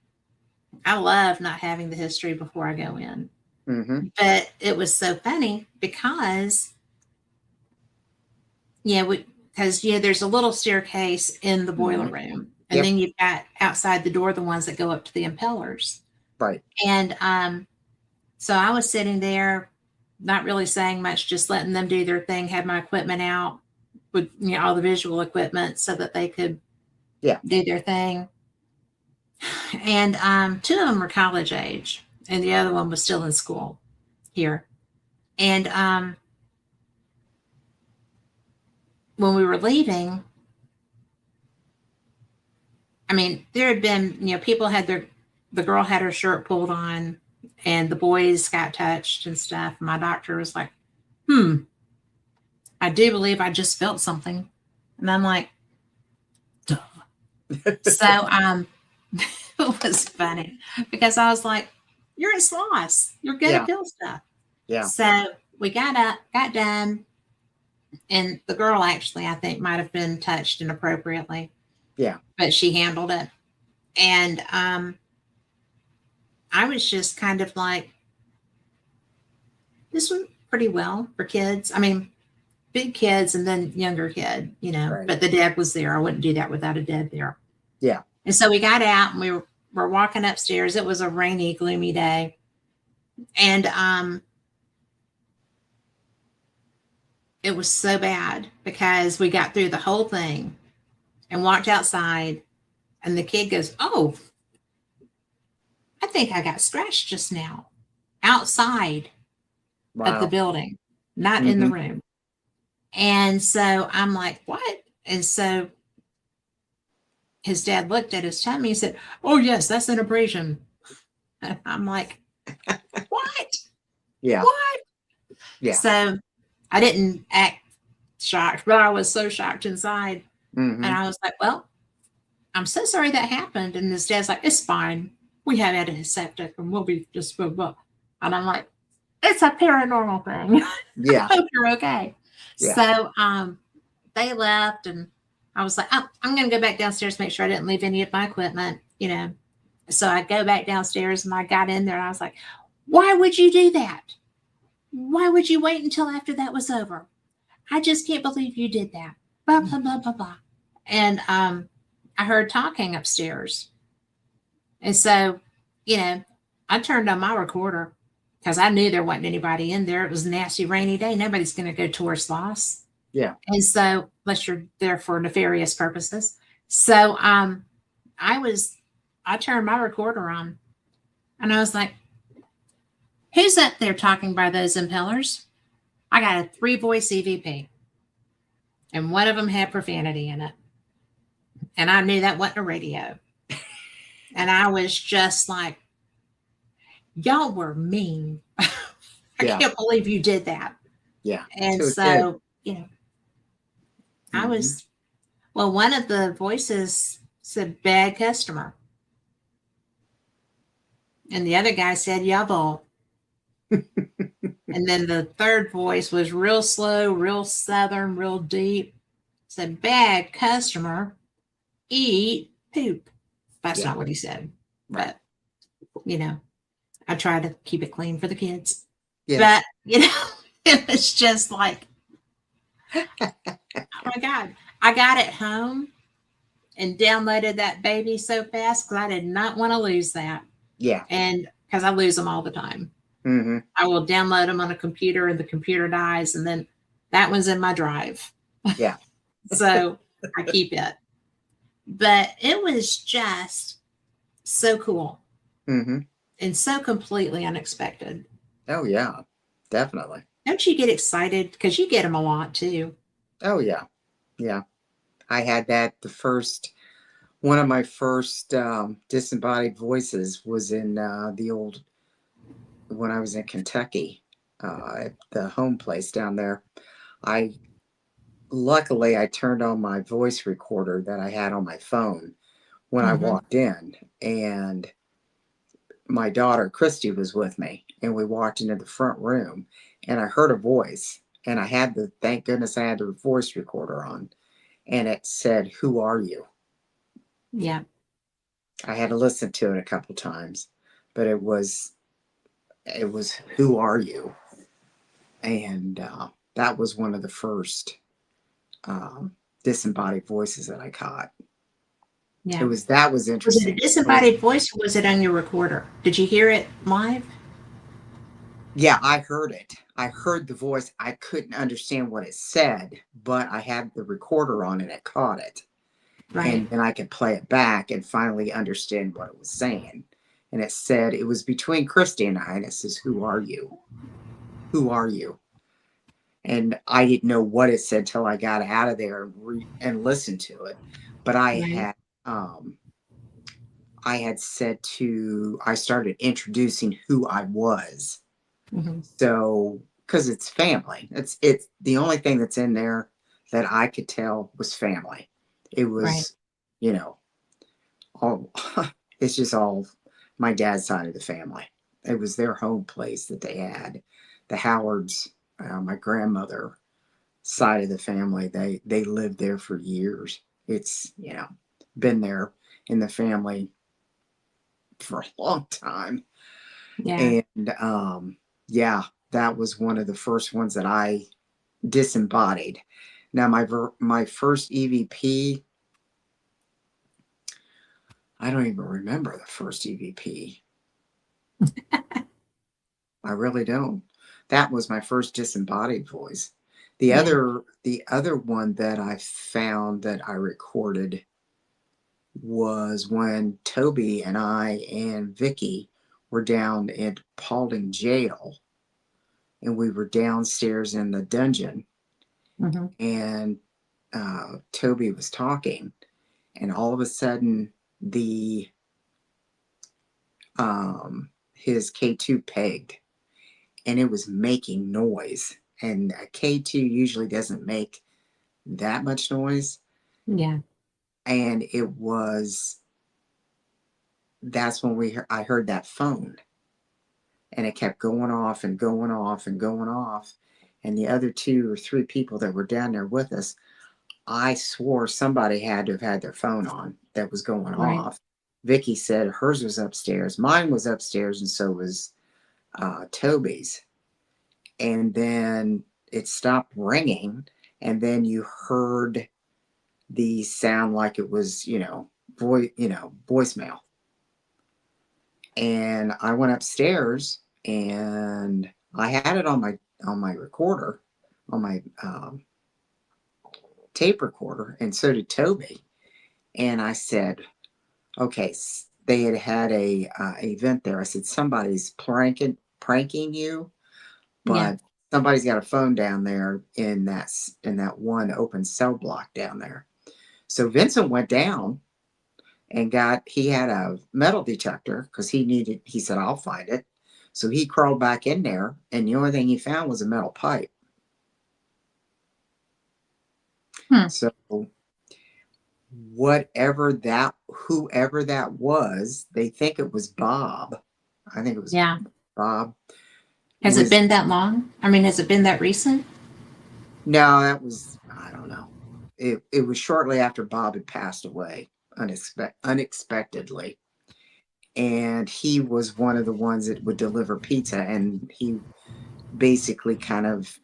I love not having the history before I go in. Mm-hmm. But it was so funny because, yeah, because there's a little staircase in the boiler Mm-hmm. room, and Yep. then you've got outside the door the ones that go up to the impellers. Right. And so I was sitting there, not really saying much, just letting them do their thing, had my equipment out with all the visual equipment so that they could Yeah. do their thing. And two of them were college age, and the other one was still in school here. And when we were leaving, I mean, there had been, people had the girl had her shirt pulled on, and the boys got touched and stuff. My doctor was like, I do believe I just felt something. And I'm like, duh. So it was funny because I was like, you're a sloth. You're good Yeah. at feel stuff. Yeah. So we got up, got done, and the girl actually, I think, might have been touched inappropriately. Yeah. But she handled it. And I was just kind of like, this went pretty well for kids. I mean, big kids and then younger kid. Right. But the dad was there. I wouldn't do that without a dad there. Yeah. And so we got out and we were walking upstairs. It was a rainy, gloomy day. And it was so bad because we got through the whole thing and walked outside. And the kid goes, oh, I think I got scratched just now outside of the Wow. building, not in the Mm-hmm. room. And so I'm like, what? And so his dad looked at his tummy and said, oh, yes, that's an abrasion. And I'm like, what? Yeah. What? Yeah. So I didn't act shocked, but I was so shocked inside. Mm-hmm. And I was like, well, I'm so sorry that happened. And his dad's like, it's fine. We have had a septic and we'll be just, blah, blah. And I'm like, it's a paranormal thing. Yeah. I hope you're okay. Yeah. So they left and I was like, oh, I'm going to go back downstairs, make sure I didn't leave any of my equipment. So I go back downstairs and I got in there and I was like, why would you do that? Why would you wait until after that was over? I just can't believe you did that. Blah, blah, blah, blah, blah. And I heard talking upstairs. And so, I turned on my recorder because I knew there wasn't anybody in there. It was a nasty rainy day. Nobody's going to go towards loss. Yeah. And so, unless you're there for nefarious purposes. So I turned my recorder on and I was like, who's up there talking by those impellers? I got a 3-voice EVP and one of them had profanity in it. And I knew that wasn't a radio. And I was just like, y'all were mean. I can't believe you did that. Yeah. And so I was, well, one of the voices said bad customer. And the other guy said, yabble. And then the third voice was real slow, real southern, real deep. Said bad customer, eat poop. That's not what he said. But, I try to keep it clean for the kids. Yeah. But, it was just like, oh my God. I got it home and downloaded that baby so fast because I did not want to lose that. Yeah. And because I lose them all the time. Mm-hmm. I will download them on a computer and the computer dies. And then that one's in my drive. Yeah. So I keep it. But it was just so cool. Mm-hmm. And so completely unexpected. Oh, yeah. Definitely. Don't you get excited? Because you get them a lot too. Oh, yeah. Yeah. I had that one of my first disembodied voices was in when I was in Kentucky. at the home place down there. I luckily I turned on my voice recorder that I had on my phone when I Mm-hmm. walked in, and my daughter Christy was with me, and we walked into the front room, and I heard a voice, and I had the thank goodness I had the voice recorder on, and it said, "Who are you?" Yeah. I had to listen to it a couple times, but it was "Who are you?" And that was one of the first um, disembodied voices that I caught. It Yeah. was that was Was it a interesting. It was disembodied voice or was it on your recorder? Did you hear it live? Yeah, I heard it. I heard the voice. I couldn't understand what it said, but I had the recorder on and it caught it. Right. And then I could play it back and finally understand what it was saying. And it said, it was between Christy and I, and it says, "Who are you? Who are you?" And I didn't know what it said till I got out of there and listened to it. But Right. um, I started introducing who I was. Mm-hmm. So, because it's family, it's the only thing that's in there that I could tell was family. It Right. was, you know, all it's just all my dad's side of the family. It was their home place that they had. The Howards, my grandmother side of the family, they lived there for years. It's been there in the family for a long time. Yeah. And yeah, that was one of the first ones that I disembodied. Now my first EVP, I don't even remember the first EVP. I really don't. That was my first disembodied voice. The Yeah. other the other one that I found that I recorded was when Toby and I and Vicky were down at Paulding Jail, and we were downstairs in the dungeon, Mm-hmm. and Toby was talking, and all of a sudden the his K2 pegged, and it was making noise, and a K2 usually doesn't make that much noise, Yeah. and that's when I heard that phone, and it kept going off and going off and going off, and the other two or three people that were down there with us, I swore somebody had to have had their phone on that was going Right. off. Vicky said hers was upstairs. Mine was upstairs, and so was Toby's. And then it stopped ringing, and then you heard the sound like it was, voicemail. And I went upstairs, and I had it on my recorder, on my tape recorder, and so did Toby. And I said, okay, they had a event there. I said, somebody's pranking you, Yeah. but somebody's got a phone down there in that one open cell block down there. So Vincent went down and he had a metal detector because he said, I'll find it. So he crawled back in there, and the only thing he found was a metal pipe. Hmm. So whoever that was, they think it was Bob. I think it was Yeah. Bob. Has it Was been that long? I mean, has it been that recent? No, that was, I don't know. It was shortly after Bob had passed away unexpectedly. And he was one of the ones that would deliver pizza, and he basically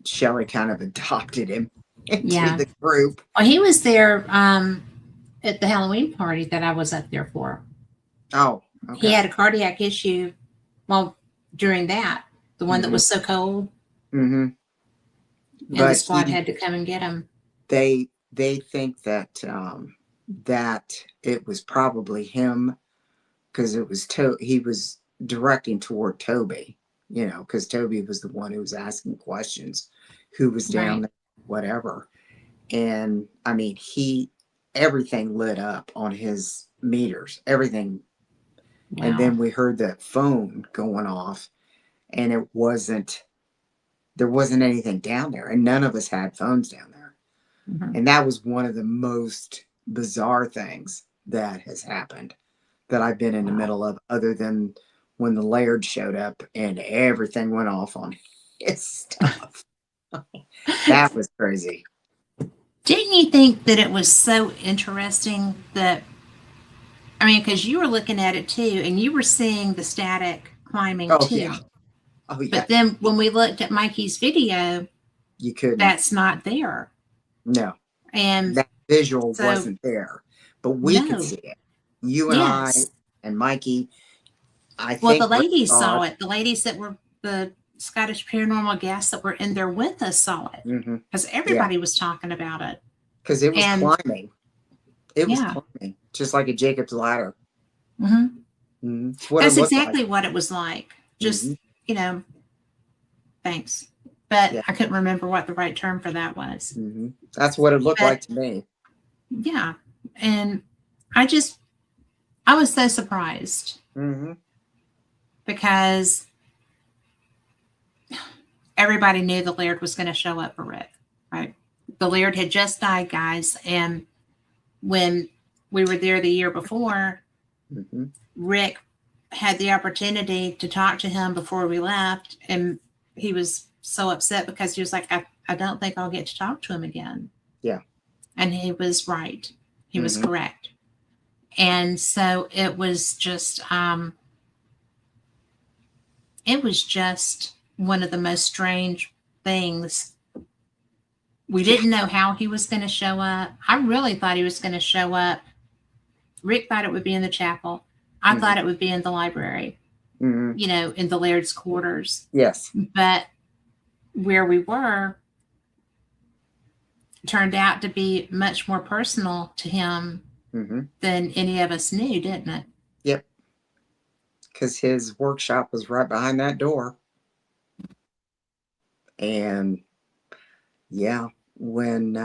Shelley kind of adopted him into Yeah. the group. Well, he was there at the Halloween party that I was up there for. Oh, He okay. had a cardiac issue. Well, during that, the one that Mm-hmm. was so cold, Mm-hmm. and the But squad had to come and get him. they think that it was probably him, because he was directing toward Toby, because Toby was the one who was asking questions, who was down Right. there, whatever. And I mean, everything lit up on his meters, everything. And Wow. then we heard that phone going off, and it wasn't. there wasn't anything down there, and none of us had phones down there. Mhm. And that was one of the most bizarre things that has happened that I've been in the Wow. middle of, other than when the Laird showed up and everything went off on his stuff. That was crazy. Didn't you think that it was so interesting that, I mean, because you were looking at it too, and you were seeing the static climbing Oh yeah. too. Oh yeah. But then when we looked at Mikey's video, You couldn't. that's not there. No. And That visual so, wasn't there, but we could no, see it. You and I yes. and Mikey. I Well, the think Rick ladies saw saw it. it. The ladies that were the Scottish paranormal guests that were in there with us saw it Hmm. because Yeah, everybody was talking about it. because it was And climbing. It was yeah, climbing, just like a Jacob's ladder. hmm, It's what it that's looked like. exactly what it was like. Hmm. Just, you know, thanks. But Yeah. I couldn't remember what the right term for that was. That's what it looked But like to me. yeah, and I just, I was so surprised Hmm. because everybody knew the Laird was going to show up for Rick, right? The Laird had just died, guys. And when we were there the year before, Hmm. Rick had the opportunity to talk to him before we left. And he was so upset because he was like, I don't think I'll get to talk to him again. Yeah. And he was right. He was Hmm. correct. And so it was just one of the most strange things. We Yeah. didn't know how he was going to show up. I really thought he was going to show up. Rick thought it would be in the chapel. I Hmm. thought it would be in the library, Hmm. you know, in the Laird's quarters. Yes. But where we were turned out to be much more personal to him Hmm. than any of us knew, didn't it? Yep. Because his workshop was right behind that door. And yeah, when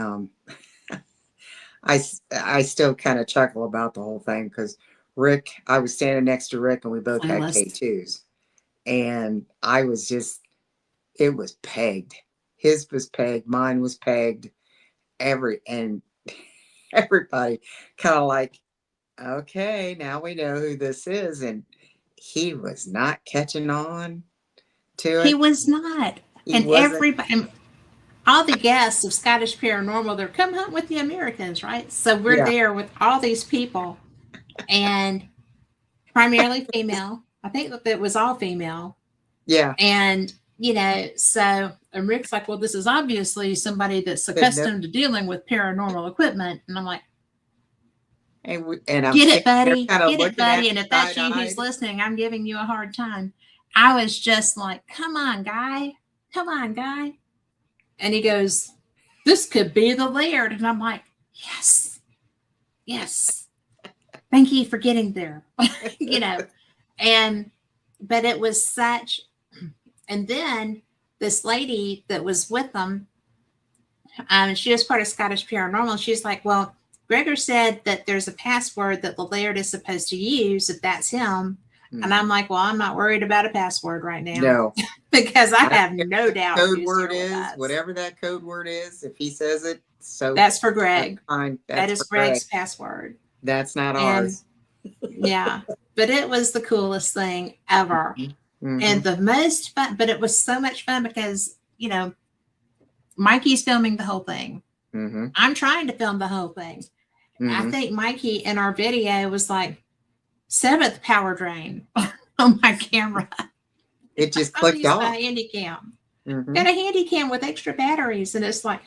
I still kind of chuckle about the whole thing because Rick, I was standing next to Rick and we both had Clueless. K2s. And I was just, it was pegged. His was pegged, mine was pegged, and everybody kind of like, okay, now we know who this is. And he was not catching on to He it. was not. He And wasn't. everybody, all the guests of Scottish Paranormal, they're come hunt with the Americans, right? So we're Yeah. there with all these people and primarily female. I think that it was all female. Yeah. And, you know, so, and Rick's like, well, this is obviously somebody that's But no, accustomed to dealing with paranormal equipment. And I'm like, and I'm get it, standing there buddy. kind of Get it, looking at buddy. him And if that's side you who's eyed. listening, I'm giving you a hard time. I was just like, come on, guy. Come on, guy. And he goes, this could be the Laird. And I'm like, yes, yes. Thank you for getting there. You know, and, but it was such, and then this lady that was with them, she was part of Scottish Paranormal. She's like, well, Gregor said that there's a password that the Laird is supposed to use if that's him. And I'm like, well, I'm not worried about a password right now No, because I I don't have care no what doubt the code who's word here with is, us. whatever that code word is. If he says it, so That's for that's Greg. fine. That That's is for Greg. Greg's password. That's not And ours. yeah, but it was the coolest thing ever. Mm-hmm. And the most fun, but it was so much fun because, you know, Mikey's filming the whole thing. Mm-hmm. I'm trying to film the whole thing. I Mm-hmm. think Mikey in our video was like seventh power drain on my camera. It just I'm clicked using a off. handy cam. Mm-hmm. Got a handy cam with extra batteries, and it's like,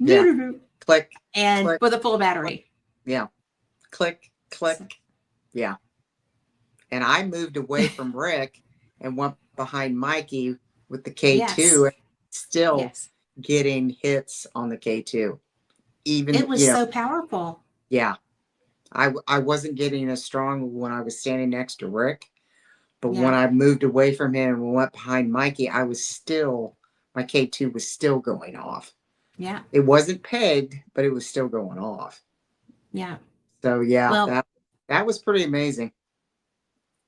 Yeah. Click, and click, with a full click. battery. Yeah. Click, So, click. Yeah. And I moved away from Rick and went behind Mikey with the yes, K2 and still yes, getting hits on the K2. Even, it was so powerful. yeah. I wasn't getting as strong when I was standing next to Rick, but when Yeah, I moved away from him and went behind Mikey, my K2 was still going off. yeah, It wasn't pegged, but it was still going off. yeah. So yeah, Well, that was pretty amazing.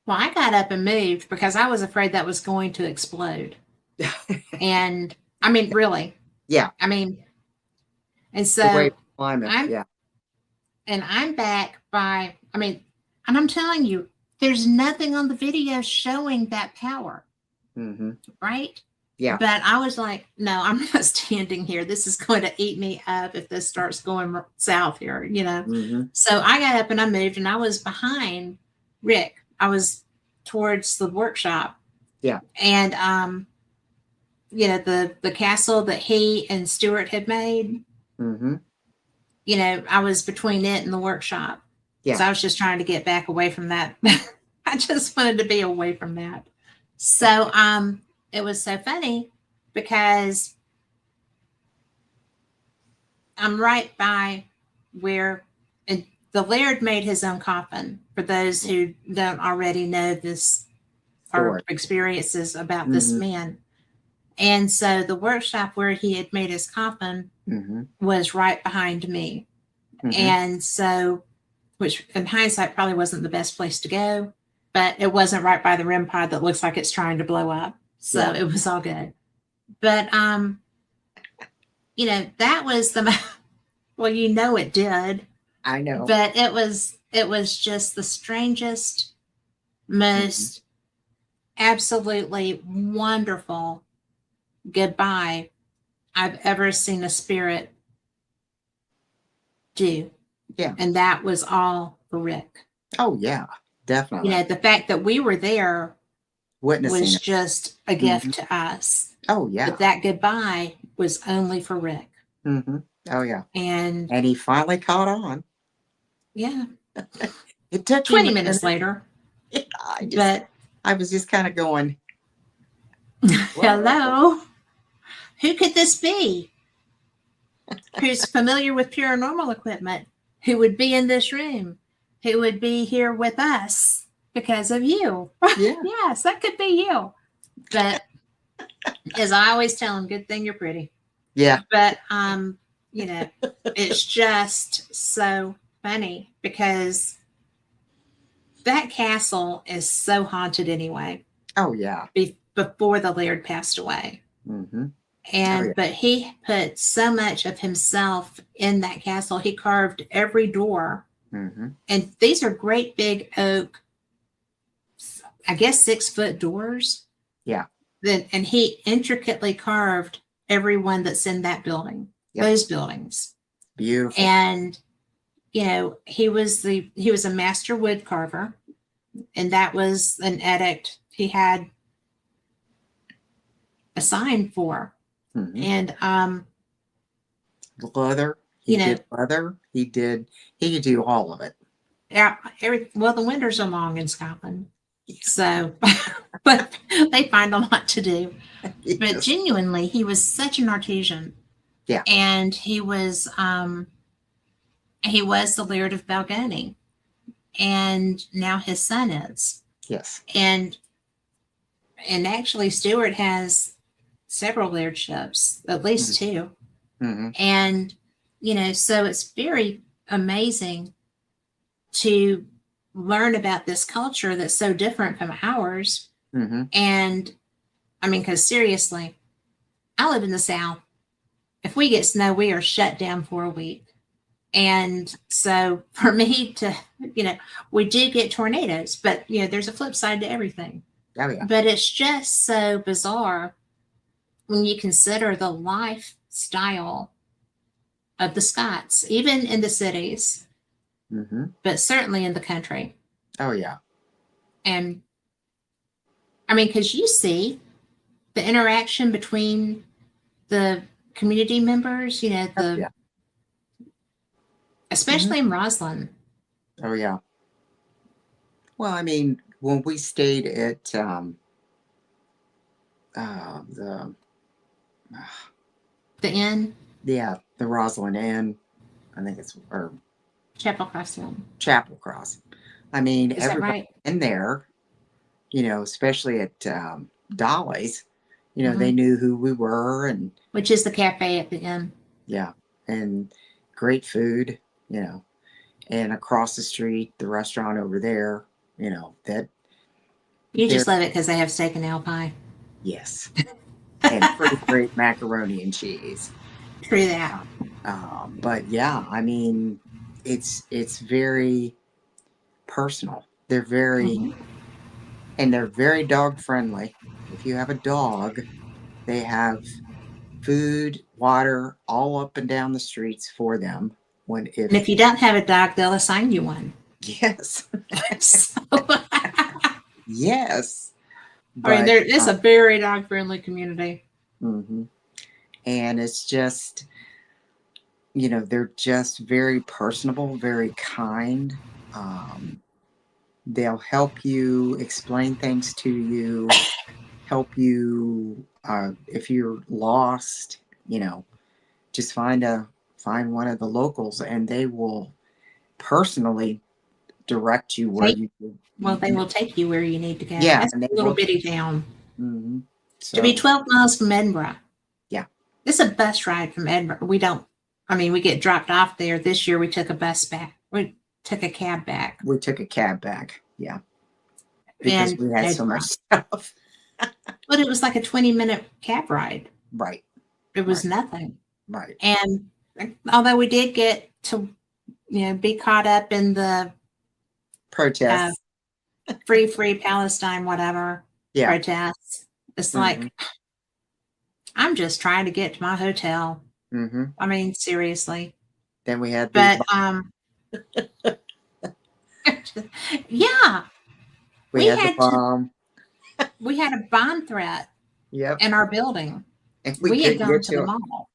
well, I got up and moved because I was afraid that was going to explode. And I mean, really, Yeah, I mean, and the way so climate. I'm Yeah. I'm back by, I mean, and I'm telling you, there's nothing on the video showing that power, Mm-hmm. right? Yeah. But I was like, no, I'm not standing here. This is going to eat me up if this starts going south here, you know? Mm-hmm. So I got up and I moved and I was behind Rick. I was towards the workshop. Yeah. And, you know, the castle that he and Stuart had made, Mm-hmm. you know, I was between it and the workshop. Yeah. So I was just trying to get back away from that. I just wanted to be away from that. So it was so funny because I'm right by where and the Laird made his own coffin. For those who don't already know this or Story. experiences about this Mm-hmm. man. And so the workshop where he had made his coffin Mm-hmm. was right behind me. Mm-hmm. And so, which in hindsight probably wasn't the best place to go, but it wasn't right by the REM pod that looks like it's trying to blow up. So Yeah. it was all good. But you know, that was the well, you know it did, I know. but it was just the strangest, Mm-hmm. most absolutely wonderful goodbye I've ever seen a spirit do. Yeah. And that was all for Rick. Oh yeah. You Definitely. know, the fact that we were there Witnessing was it. just a Mm-hmm. gift to us. Oh But yeah. that goodbye was only for Rick. Mm-hmm. Oh yeah. And And he finally caught on. yeah, It took him 20 a minutes minute. later. I But was just kind of going, whoa. hello, who could this be? Who's familiar with paranormal equipment? Who would be in this room? Who would be here with us because of you? Yeah. Yes, that could be you. But as I always tell them, good thing you're pretty. Yeah. But you know, it's just so funny because that castle is so haunted anyway. Oh yeah. Before the Laird passed away, Mm-hmm. Oh and yeah. but he put so much of himself in that castle. He carved every door, Mm-hmm. and these are great big oak, I guess 6-foot doors. Yeah. Then and he intricately carved every one that's in that building, Yep. those buildings, Beautiful. and you know he was a master wood carver, and that was an edict he had a sign for, Mm-hmm. and Leather. He you know, did leather. He could do all of it. yeah, well, the winters are long in Scotland, so but they find a lot to do. But Yes. genuinely, he was such an artisan, Yeah. and he was the Laird of Balgony, and now his son is, Yes. and actually Stuart has several lairdhips, at least two, Mm-hmm. and you know, so it's very amazing to learn about this culture that's so different from ours. Mm-hmm. And I mean, because seriously, I live in the South. If we get snow, we are shut down for a week. And so for me to, you know, we do get tornadoes, but, you know, there's a flip side to everything. Oh yeah. But it's just so bizarre when you consider the lifestyle of the Scots, even in the cities, Mm-hmm. but certainly in the country. Oh yeah. And I mean, because you see the interaction between the community members, you know, Oh yeah. especially in Roslyn. Oh yeah. Well, I mean, when we stayed at the The inn, the Roslyn Inn, I think it's or Chapel Cross Inn. Chapel Cross. I mean, Is that everybody right? in there, you know, especially at Dolly's, you know, they Mm-hmm. knew who we were, and Which is the cafe at the inn. yeah, and great food, you know, and across the street, the restaurant over there, you know, that You there, just love it because they have steak and ale pie. yes, and pretty great macaroni and cheese. True that. But yeah, I mean, it's very personal. Mhm. They're very dog friendly. If you have a dog, they have food, water, all up and down the streets for them. When And if if you don't have a dog, they'll assign you one. yes, So, yes, I mean, but there it's a very dog friendly community. mhm. And it's just they're just very personable, very kind. Um, they'll help you explain things to you, help you if you're lost. Just find one of the locals, and they will personally direct you where Take you. Well, they will take you where you need to go. Yeah, It's and they a little will. bitty town. Hmm. To be So 12 miles from Edinburgh. yeah, It's a bus ride from Edinburgh. We don't, I mean, we get dropped off there. This year we took a bus back. We took a cab back. we took a cab back. Yeah, because And we had so much Edinburgh. stuff. But it was like a 20-minute cab ride. Right, It was right, nothing. right. And although we did get to, be caught up in the uh, Protests. free Palestine, whatever Yeah. protests, it's Hmm. like, I'm just trying to get to my hotel. Hmm. I mean, seriously. Then we had the But yeah, we we had the had to bomb. we had a bomb threat Yep, in our building. and we We had couldn't gone get to the to it. mall.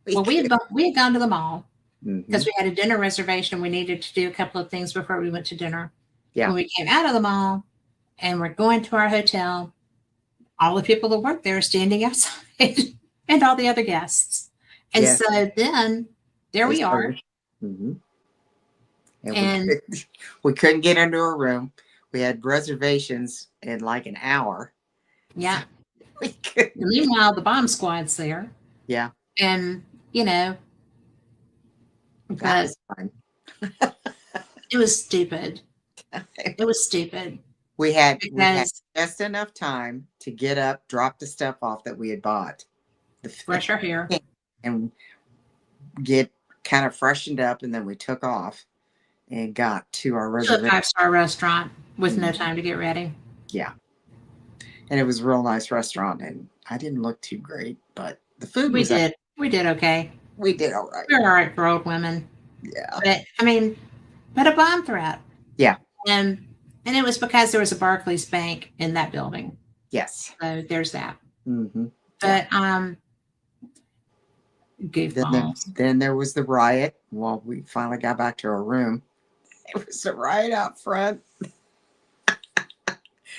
We Well, could. we had gone to the mall Hmm. because we had a dinner reservation. We needed to do a couple of things before we went to dinner. Yeah. When we came out of the mall and we're going to our hotel, all the people that work there are standing outside and all the other guests. And Yes. so then there They we started. are. Hmm. And And we couldn't get into a room. We had reservations in like an hour, so yeah, we couldn't get. meanwhile, the bomb squad's there. Yeah, And, you know, that but was fun. it was stupid. It was stupid We had because just enough time to get up, drop the stuff off that we had bought, brush our hair. and get kind of freshened up, and then we took off and got to our To a reservation. five-star restaurant with no Mhm. time to get ready. Yeah, and it was a real nice restaurant, and I didn't look too great, but the food We was. did. We did okay. We did all right. We were all right for old women. Yeah. But I mean, but a bomb threat. Yeah. And and it was because there was a Barclays Bank in that building. Yes. So there's that. Hmm. Yeah. But goofballs. Then there was the riot. Well, we finally got back to our room. It was a riot out front.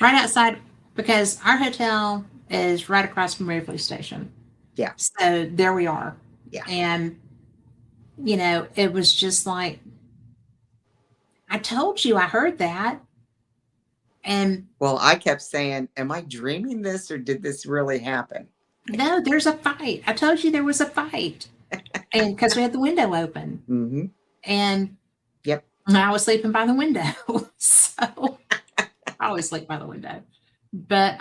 Right outside because our hotel is right across from Waverly Station. Yeah. So there we are. Yeah. And it was just like, I told you I heard that. And Well, I kept saying, "Am I dreaming this, or did this really happen?" no, there's a fight. I told you there was a fight. And because we had the window open. Mm-hmm. And Yep. I was sleeping by the window. So I always sleep by the window. But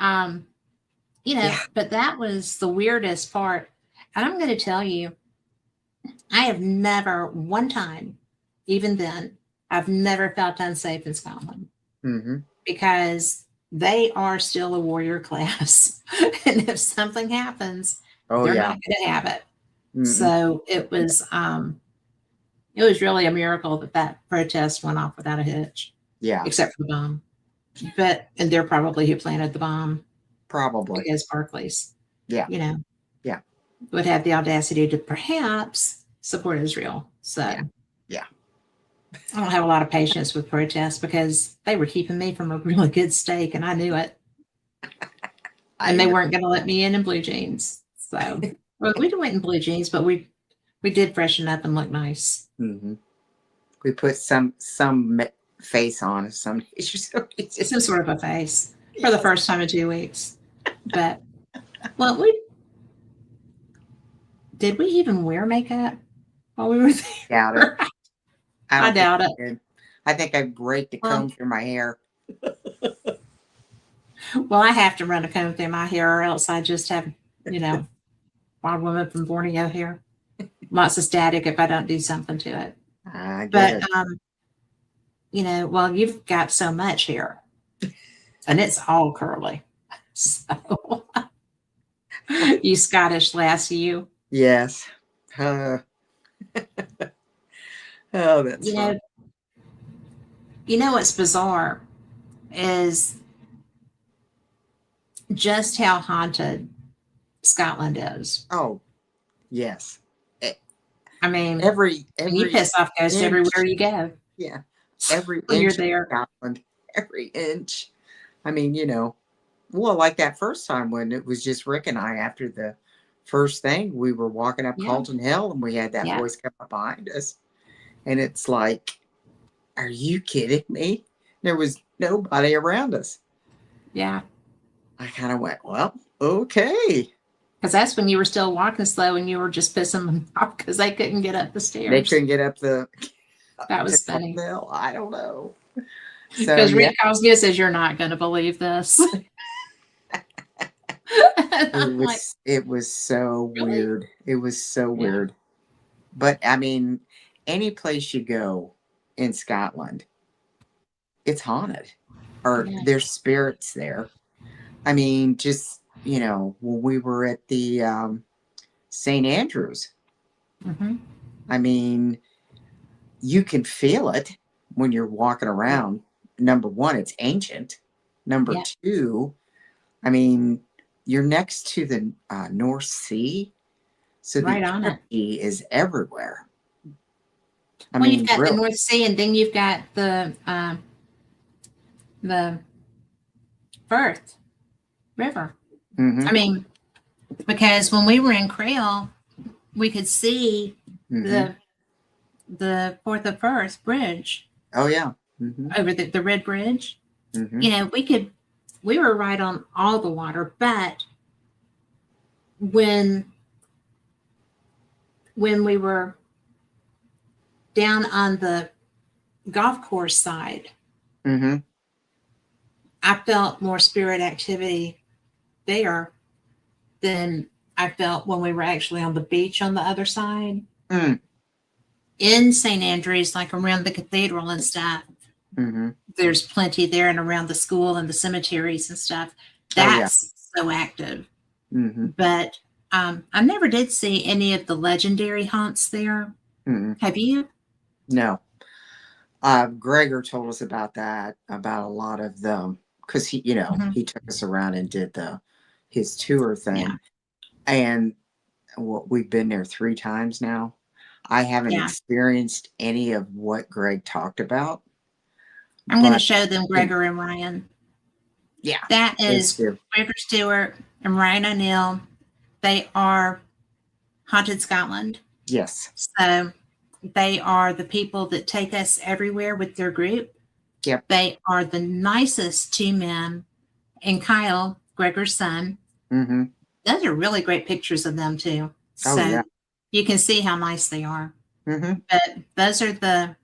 Yeah. but that was the weirdest part. And I'm gonna tell you, I have never one time, even then, I've never felt unsafe in Scotland Mm-hmm. because they are still a warrior class. And if something happens, Oh they're yeah. not gonna have it. Mm-mm. So it was really a miracle that that protest went off without a hitch, Yeah. except for the bomb. And they're probably who planted the bomb Probably. because Barclays, Yeah. you know, Yeah. would have the audacity to perhaps support Israel. So Yeah. Yeah. I don't have a lot of patience with protests because they were keeping me from a really good steak and I knew it. I And they know. weren't going to let me in blue jeans. So well, we went in blue jeans, but we did freshen up and look nice. Mm-hmm. We put some face on some issues. Some sort of a face for the first time in 2 weeks. But well, did we even wear makeup while we were there? Doubt it. I don't think doubt I it. did. I think I raked the Well, comb through my hair. I have to run a comb through my hair, or else I just have you know, wild woman from Borneo here. Lots of static if I don't do something to it. I get But it. well, you've got so much here, and it's all curly. So you Scottish lass, you. Yes. Uh, oh, that's You fun. know, what's bizarre is just how haunted Scotland is. Oh, yes. E- I mean, and you every piss off ghosts everywhere inch. you go Yeah. Every when you're inch of there. Scotland. Every inch. I mean, well, like that first time when it was just Rick and I after the first thing, we were walking up Yeah, Calton Hill and we had that yeah, voice come up behind us. And it's like, are you kidding me? There was nobody around us. yeah. I kind of went, well, okay. Because that's when you were still walking slow and you were just pissing them off because they couldn't get up the They stairs. couldn't get up That to was Calton funny. Hill. I don't know. So, Because yeah, Rick calls me and says, "You're not going to believe this." And I'm like, it was so really? weird. It was so Yeah, weird. But I mean, any place you go in Scotland, it's haunted or yeah. there's spirits there. I mean, just, when we were at the St. Andrews, Hmm. I mean, you can feel it when you're walking Yeah, around. Number one, it's ancient. Number yeah. two, I mean, you're next to the North Sea, so the Right on it. energy is everywhere. I Well, you've mean, got the really. North Sea, and then you've got the Firth River. I Mm-hmm. mean, because when we were in Creole, we could see Mm-hmm. the Fourth of Firth Bridge Oh yeah. Mm-hmm. over the Red Bridge. Mm-hmm. We were right on all the water, but when we were down on the golf course side, Mm-hmm. I felt more spirit activity there than I felt when we were actually on the beach on the other side. Mm. In St. Andrews, like around the cathedral and stuff, Mm-hmm. there's plenty there and around the school and the cemeteries and stuff. Oh yeah. That's so active. Mm-hmm. But I never did see any of the legendary haunts there. Mm-hmm. Have you? No. Gregor told us about that, about a lot of them, because Mhm. he took us around and did his tour Yeah. thing, and we've been there 3 times now. I haven't Yeah. experienced any of what Greg talked about, I'm going to but show them you know, Gregor and Ryan. yeah, That please is do. Gregor Stewart and Ryan O'Neill. They are Haunted Scotland. Yes. So they are the people that take us everywhere with their group. Yep. They are the nicest two men. And Kyle, Gregor's son, Mm-hmm. those are really great pictures of them too. Oh So yeah. you can see how nice they are. Mm-hmm. But those are the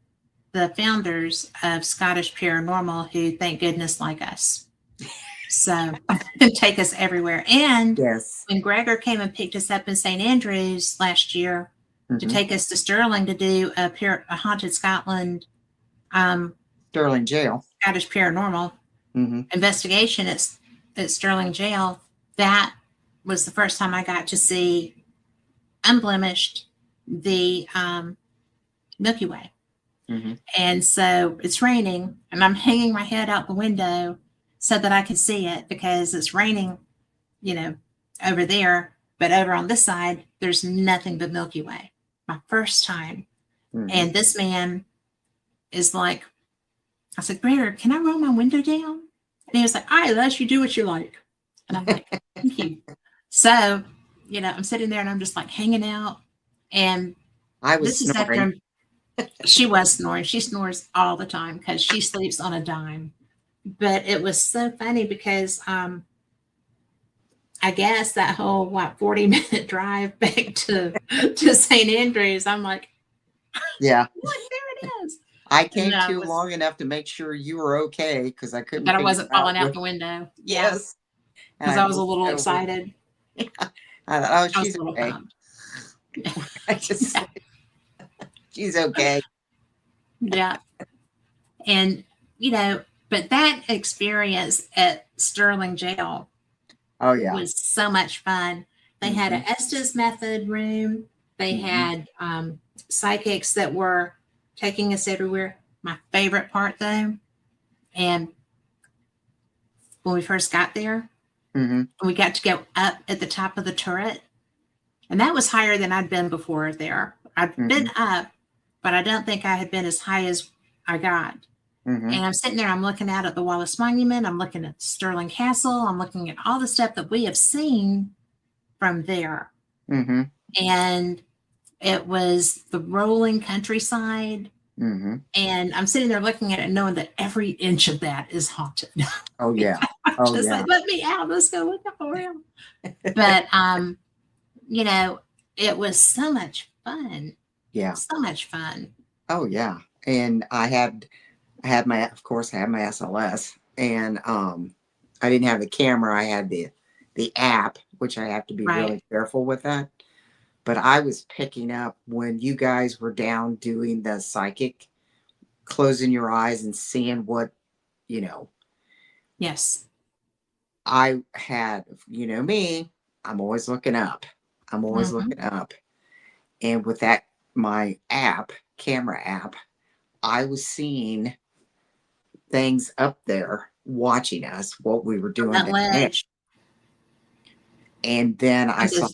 founders of Scottish Paranormal who, thank goodness, like us. So take us everywhere. And Yes. when Gregor came and picked us up in St. Andrews last year to Mm-hmm. take us to Stirling to do a Haunted Scotland Sterling Jail. Scottish Paranormal Mm-hmm. investigation at Stirling Jail, that was the first time I got to see unblemished the Milky Way. Mm-hmm. And so it's raining, and I'm hanging my head out the window so that I can see it because it's raining, over there. But over on this side, there's nothing but Milky Way. My first time. Mm-hmm. And this man is like, I said, Gregor, can I roll my window down? And he was like, all right, Les, you do what you like. And I'm like, thank you. So, I'm sitting there and I'm just like hanging out. And I was this is snoring. after she was snoring. She snores all the time because she sleeps on a dime. But it was so funny because I guess that whole 40-minute drive back to St. Andrews, I'm like, Yeah. look, there it is. I And came to long enough to make sure you were okay because I couldn't that I figure wasn't out falling out the window. Yeah, yes. And because I I was a looked little over. excited. I thought, oh, I was she's a little okay. pumped. I just, she's okay. Yeah. And, but that experience at Sterling Jail Oh yeah. was so much fun. They had Mm-hmm. a Estes method room. They Mm-hmm. had psychics that were taking us everywhere. My favorite part, though, and when we first got there, Mm-hmm. we got to go up at the top of the turret, and that was higher than I'd been before there. I'd Mm-hmm. been up, but I don't think I had been as high as I got. Mm-hmm. And I'm sitting there, I'm looking out at the Wallace Monument, I'm looking at Stirling Castle, I'm looking at all the stuff that we have seen from there. Mm-hmm. And it was the rolling countryside. Mm-hmm. And I'm sitting there looking at it, knowing that every inch of that is haunted. Oh yeah. I'm Oh just yeah. like, let me out, let's go look around. But you know, it was so much fun. Yeah. So much fun. Oh yeah. And I had my, of course, I had my SLS, and I didn't have the camera. I had the app, which I have to be Right. really careful with that. But I was picking up when you guys were down doing the psychic, closing your eyes and seeing what, you know, Yes. I had, me, I'm always looking up. I'm always Mm-hmm. looking up. And with that, my app, camera app, I was seeing things up there watching us, what we were On doing that down there. ledge. And then I And saw,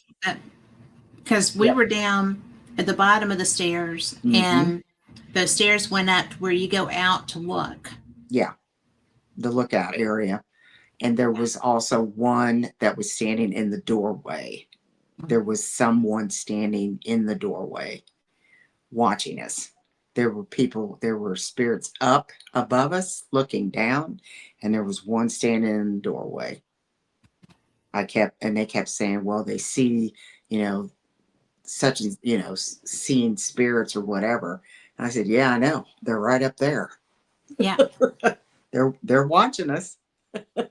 because we yep. were down at the bottom of the stairs, Hmm. and the stairs went up to where you go out to look. Yeah, the lookout area. And there was also one that was standing in the doorway. There was someone standing in the doorway watching us. There were people, there were spirits up above us looking down, and there was one standing in the doorway. And they kept saying, well, they see, you know, such as, seeing spirits or whatever. And I said, yeah, I know. They're right up there. Yeah. They're watching us. I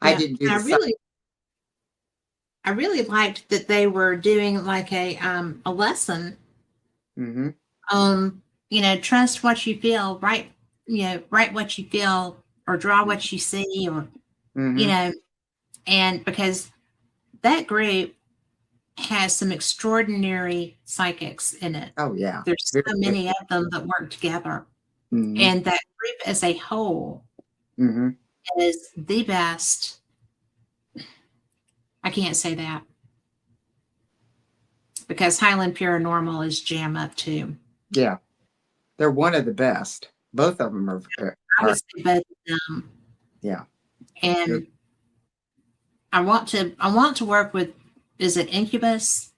Yeah. didn't do And the I really liked that they were doing like a lesson Mm-hmm. on, trust what you feel, write what you feel, or draw what you see, or, you Mm-hmm. know, and because that group has some extraordinary psychics in it. Oh yeah. There's Very so good. many of them that work together. Mm-hmm. And that group as a whole Mm-hmm. is the best. I can't say that because Highland Paranormal is jam up too. Yeah. They're one of the best. Both of them I would are say both of them. yeah. They're- And I want to work with, is it Incubus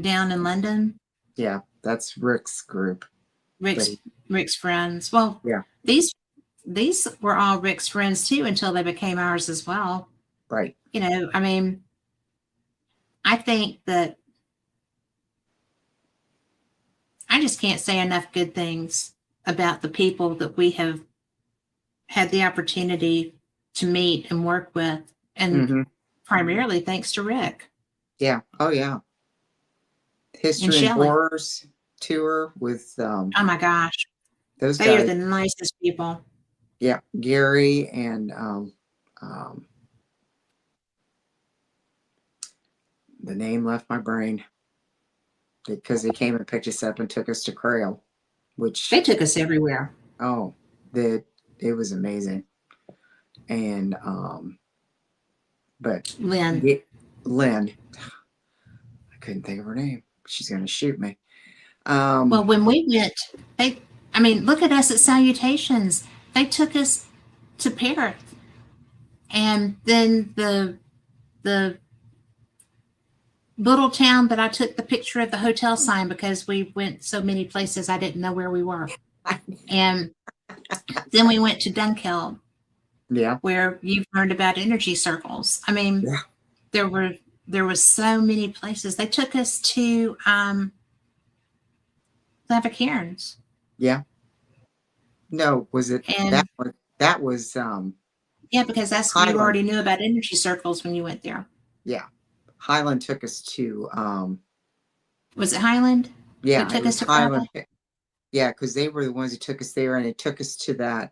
down in London? yeah. That's Rick's group. But Rick's friends. Well, yeah. these these were all Rick's friends too until they became ours as well. Right. I mean, I think that I just can't say enough good things about the people that we have had the opportunity to meet and work with, and Mm-hmm. primarily thanks to Rick Yeah. Oh yeah. and History and Shelley. Horrors tour with Oh my gosh, those they are guys. the nicest people. Yeah. Gary and um, the name left my brain because they came and picked us up and took us to Crail, They which took us everywhere. oh, that it was amazing. And but Lynn. Ge- Lynn, I couldn't think of her name. She's gonna shoot me. Well, when we went, I mean, look at us at Salutations. They took us to Perth, and then the little town that I took the picture of the hotel sign because we went so many places I didn't know where we were. And then we went to Dunkeld, yeah, where you've learned about energy circles. I mean, yeah, there were so many places. They took us to Lava Cairns, yeah. No, was it that and one? That was yeah, because you Highland. already knew about energy circles when you went there. Yeah, Highland took us to Was it Highland that yeah, it took us was to Carmel? Highland. Yeah, because they were the ones who took us there, and it took us to that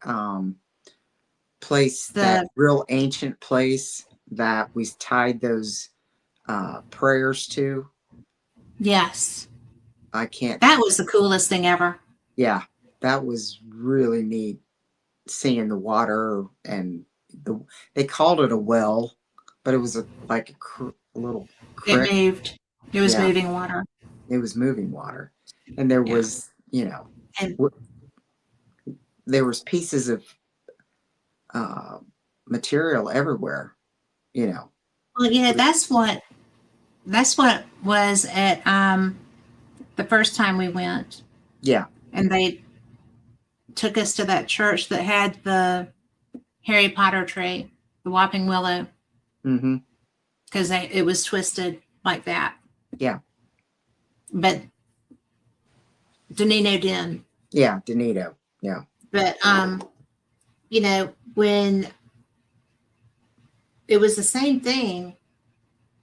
place, that The real ancient place that we tied those prayers to. yes, I can't. that was the coolest thing ever. Yeah, that was really neat, seeing the water and the. They called it a well, but it was like a little It creek. moved. It was Yeah, moving water. it was moving water, and there Yeah, was, and there was pieces of uh, material everywhere. You know. well, that's what was at the first time we went, Yeah. and they took us to that church that had the Harry Potter tree, the Whopping Willow, Mm-hmm. because it was twisted like that. Yeah. But Danino did. Yeah. Donito. Yeah. But when it was the same thing,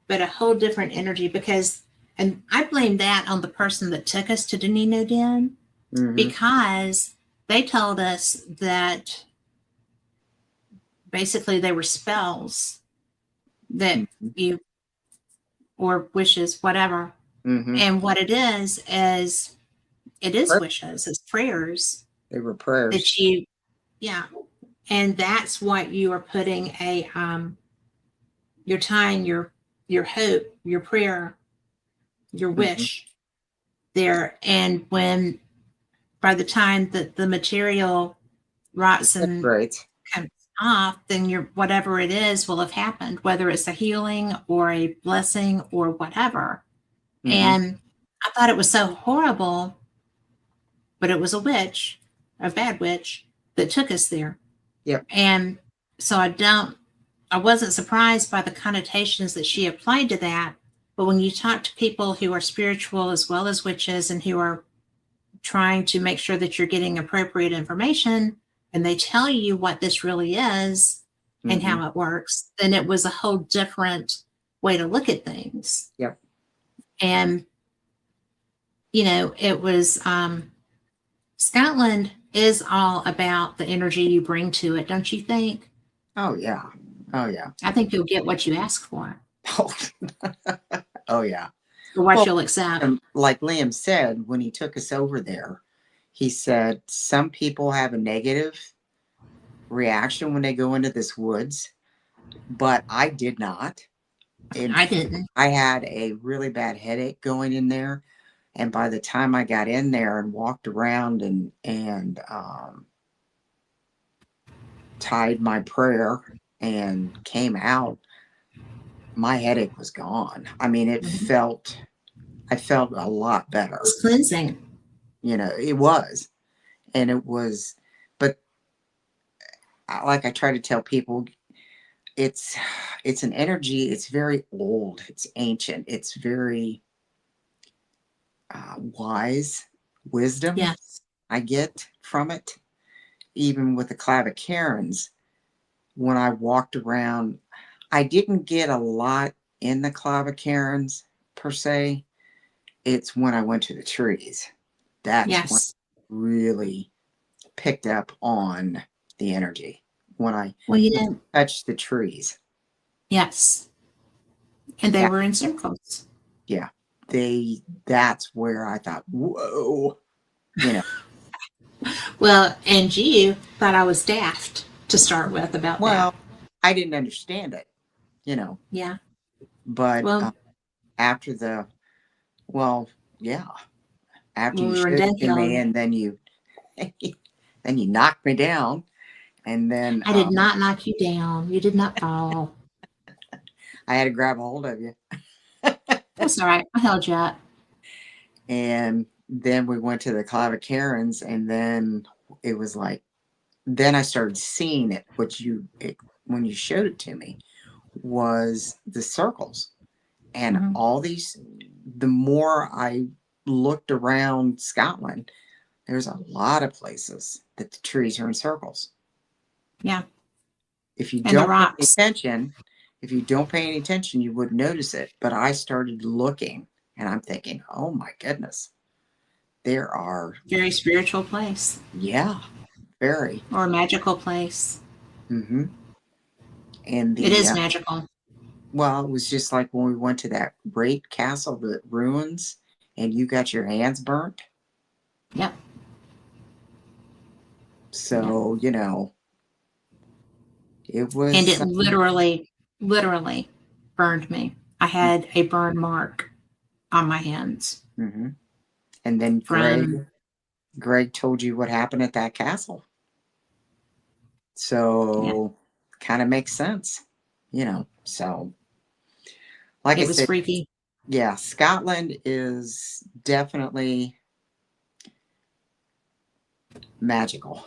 but a whole different energy because, and I blame that on the person that took us to Danino Den Mm-hmm. because they told us that basically they were spells that Mm-hmm. you, or wishes, whatever. Mm-hmm. And what it is wishes, it's prayers They were prayers. that you, yeah. And that's what you are putting you're tying your hope, your prayer, your Mm-hmm. wish there. And when by the time that the material rots That's and great. comes off, then your whatever it is will have happened, whether it's a healing or a blessing or whatever. Mm-hmm. And I thought it was so horrible, but it was a witch, a bad witch, that took us there. Yep. And so I wasn't surprised by the connotations that she applied to that. But when you talk to people who are spiritual as well as witches and who are trying to make sure that you're getting appropriate information and they tell you what this really is and Mm-hmm. how it works, then it was a whole different way to look at things. Yep. And, it was Scotland is all about the energy you bring to it, don't you think? Oh yeah. Oh yeah. I think you'll get what you ask for Oh, oh yeah. or what Well, you'll accept. like Liam said, when he took us over there, he said some people have a negative reaction when they go into this woods, but I did not. In I fact, didn't. I had a really bad headache going in there, and by the time I got in there and walked around and tied my prayer and came out, my headache was gone. I mean, Mhm. I felt a lot better. It's cleansing. It was, and it was, but like I try to tell people, it's it's an energy. It's very old. It's ancient. It's very wise wisdom Yes. I get from it. Even with the clavicarons, when I walked around, I didn't get a lot in the clavicarons per se. It's when I went to the trees. That's when Yes. I really picked up on the energy. When I Well, touched the trees. yes. And they That, were in circles. yeah. That's where I thought, whoa, you know. Well, and you thought I was daft to start with about that. Well, I didn't understand it, you know. Yeah. But Well, after well, yeah, after when you we were in showed it to me, Dunhill, and then you, then you knocked me down, and then I did not knock you down. You did not fall. I had to grab a hold of you, That's all right. I held you up. and then we went to the clavicarons, and then it was like, then I started seeing it. When you showed it to me, was the circles, and Hmm. all these. The more I looked around Scotland, there's a lot of places that the trees are in circles. Yeah. If you And the don't pay rocks. attention, If you don't pay any attention, you wouldn't notice it. But I started looking and I'm thinking, oh my goodness, there are, Very spiritual place yeah, very. or a magical place. Hmm. And It the, is magical. well, it was just like when we went to that great castle, the ruins, and you got your hands burnt. Yep. Yep. So, it And was, it literally burned me. I had a burn mark on my hands hmm. And then from, Greg told you what happened at that castle. yeah, So, kind of makes sense, So, like I it was said, freaky. yeah, Scotland is definitely magical.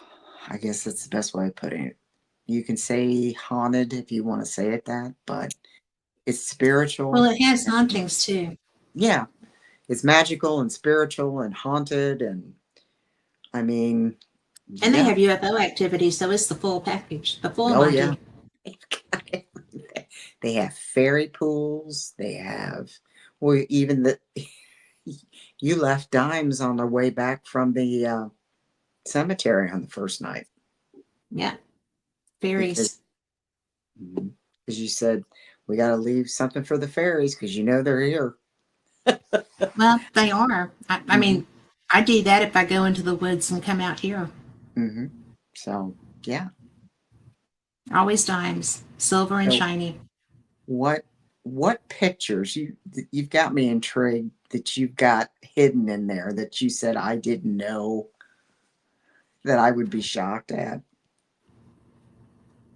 I guess that's the best way of putting it. You can say haunted if you want to say it that, but it's Well, spiritual. it has And hauntings too. yeah, it's magical and spiritual and haunted. And I mean, And they yeah. have UFO activity, so it's the full package, the full Oh, yeah. Monty. They have fairy pools. They have, well, even you left dimes on the way back from the cemetery on the first night Yeah, because fairies. because you said we got to leave something for the fairies because they're here. Well, they are. I Hmm. mean, I do that if I go into the woods and come out here. Hmm. So yeah. Always dimes, silver and So shiny. what what pictures you've got me intrigued that you've got hidden in there that you said I didn't know that I would be shocked at?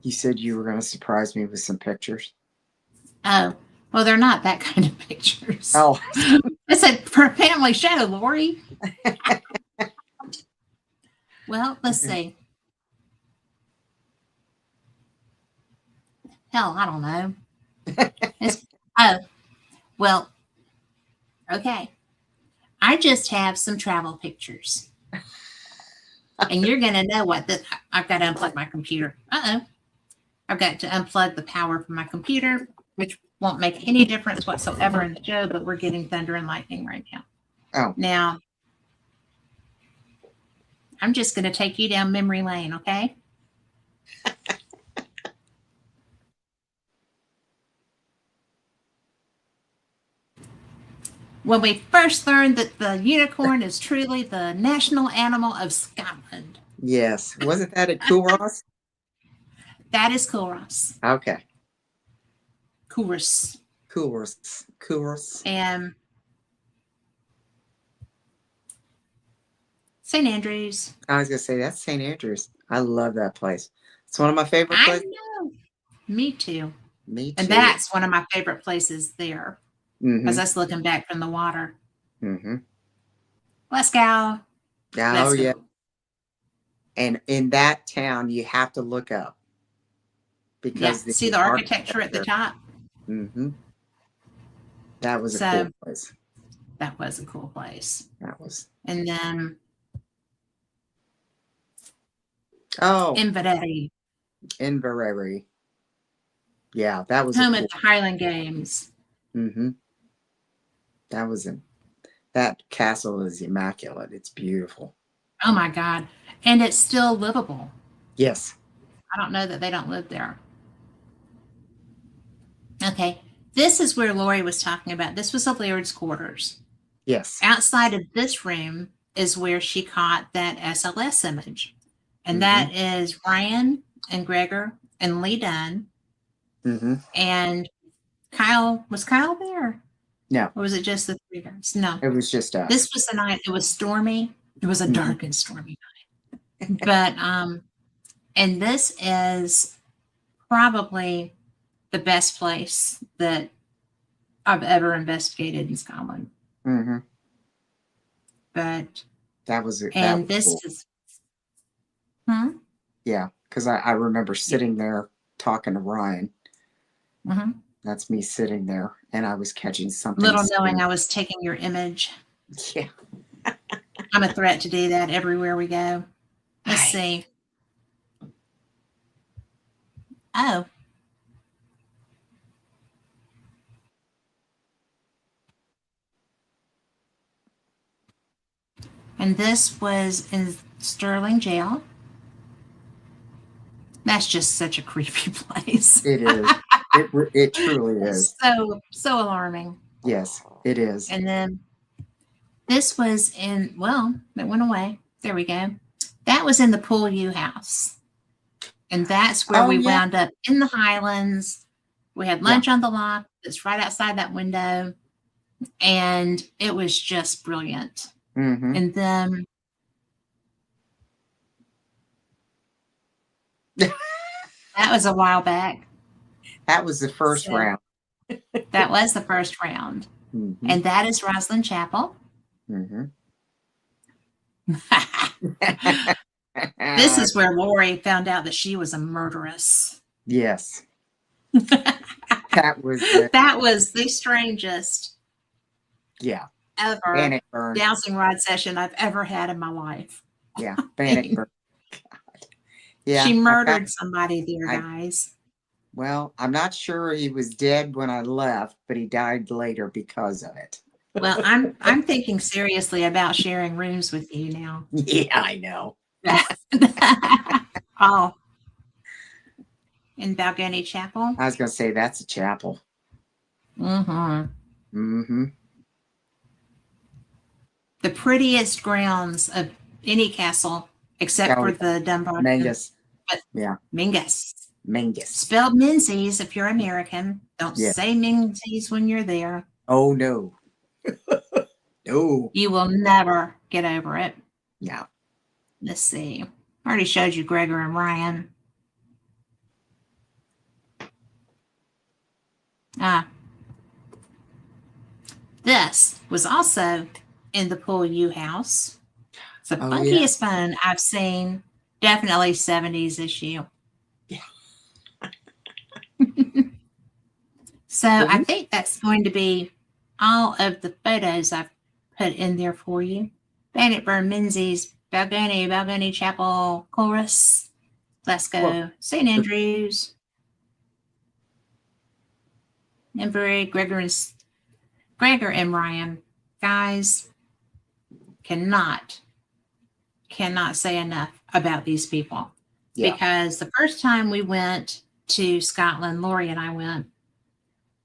You said you were going to surprise me with some pictures. Oh, well, they're not that kind of pictures. Oh, It's a for a family show, Lori. Well, let's okay. see. Hell, I don't know. It's oh, well, okay. I just have some travel pictures, and you're gonna know what this. I've got to unplug my computer. Uh oh, I've got to unplug the power from my computer, which won't make any difference whatsoever in the show. But we're getting thunder and lightning right now. Oh, Now, I'm just gonna take you down memory lane, okay? When we first learned that the unicorn is truly the national animal of Scotland. yes. Wasn't that at Ross? That is Culross. Okay. Culross. Ross. And St. Andrews. I was going to say that's St. Andrews. I love that place. It's one of my favorite I places. know. Me too. Me And too. that's one of my favorite places there because Mm-hmm. that's looking back from the water. Mm-hmm. Let's go. Oh Let's yeah. go. And in that town, you have to look up Yeah. because the See the architecture at the architecture. top? Mm-hmm. That was a cool So place. that was a cool place. That was. And then Oh, Inverary, Inverary. Yeah, that was a home of cool. the Highland Games. Mm-hmm. That was a. That castle is immaculate. It's beautiful. Oh my God. And it's still livable. Yes. I don't know that they don't live there. Okay. This is where Lori was talking about. This was the Laird's quarters. Yes. Outside of this room is where she caught that SLS image. And Mm-hmm. that is Ryan and Gregor and Lee Dunn. Mm-hmm. And Kyle. Was Kyle there? No, Or was it just the three guys? No. it was just us. This was the night. It was stormy. It was a Mm-hmm. dark and stormy night. But and this is probably the best place that I've ever investigated in Scotland. Mm-hmm. But That was and this cool. is hmm? Yeah, because I remember sitting there talking to Ryan. Mm-hmm. That's me sitting there, and I was catching something. Little knowing I was taking your image. Yeah. I'm a threat to do that everywhere we go. Let's see. Oh. And this was in Sterling Jail. That's just such a creepy place. It is. It truly is. So alarming. Yes, it is. And then this was in, well, it went away. There we go. That was in the Pool U house. And that's where Oh, we yeah. wound up in the Highlands. We had lunch on the lock that's right outside that window. And it was just brilliant. Mm-hmm. And then that was a while back. That was the first round. That was the first round. Mm-hmm. And that is Roslyn Chapel. Mm-hmm. This is where Lori found out that she was a murderess. Yes. That was the strangest ever dowsing rod session I've ever had in my life. Yeah, panic burn. God. Yeah, she murdered somebody there, guys. Well, I'm not sure he was dead when I left, but he died later because of it. Well, I'm thinking seriously about sharing rooms with you now. Yeah, I know. Oh. In Balgony Chapel? I was going to say that's a chapel. Mm-hmm. Mm-hmm. The prettiest grounds of any castle, except for the Dunbar. Menzies. Yeah. Menzies. Menzies. Spelled Menzies if you're American. Don't say Menzies when you're there. Oh, no. No. You will never get over it. Yeah. Let's see. I already showed you Gregor and Ryan. This was also in the Pool U house. It's the funkiest phone I've seen. Definitely 70s issue. Yeah. So I think that's going to be all of the photos I've put in there for you. Bannockburn, Menzies, Balgony Chapel, Chorus, Glasgow, St. Andrews, Embury, Gregor and Ryan. Guys, cannot say enough about these people. Yeah. Because the first time we went to Scotland, Lori and I went,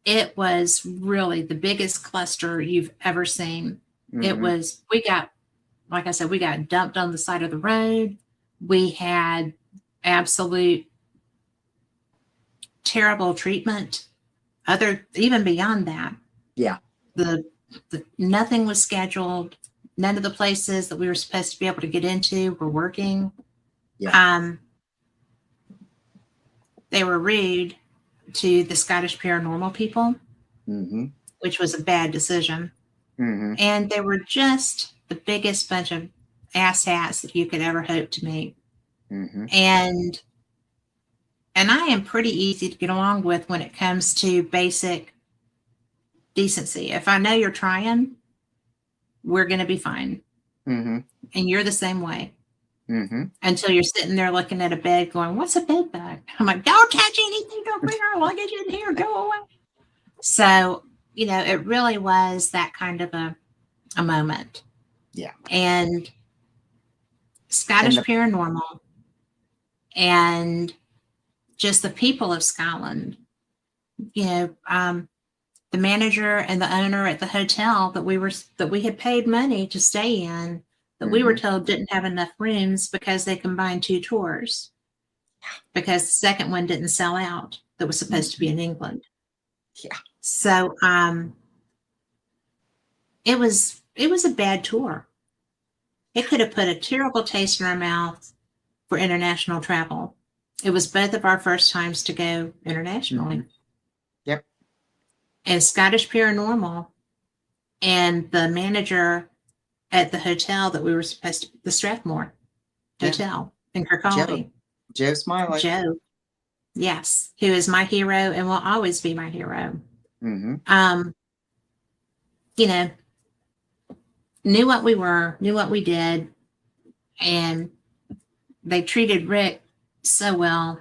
it was really the biggest cluster you've ever seen. Mm-hmm. It was, like I said, we got dumped on the side of the road. We had absolute terrible treatment. Even beyond that. Yeah. The nothing was scheduled. None of the places that we were supposed to be able to get into were working. Yeah. They were rude to the Scottish Paranormal people, mm-hmm. which was a bad decision. Mm-hmm. And they were just the biggest bunch of asshats that you could ever hope to meet. Mm-hmm. And I am pretty easy to get along with when it comes to basic decency. If I know you're trying, we're going to be fine. Mm-hmm. And you're the same way. Mm-hmm. Until you're sitting there looking at a bed going, what's a bed bug? I'm like, don't touch anything. Don't bring our luggage in here. Go away. So, it really was that kind of a moment. Yeah. And Scottish Paranormal and just the people of Scotland, the manager and the owner at the hotel that we had paid money to stay in, that we were told didn't have enough rooms because they combined 2 tours, because the second one didn't sell out that was supposed to be in England. Yeah. So it was a bad tour. It could have put a terrible taste in our mouth for international travel. It was both of our first times to go internationally. Mm-hmm. Yep. And Scottish Paranormal and the manager at the hotel that we were supposed to, the Strathmore Hotel in Kirkcaldy. Joe Smiley. Joe. Yes. Who is my hero and will always be my hero. Mm-hmm. Knew what we were, knew what we did, and they treated Rick so well.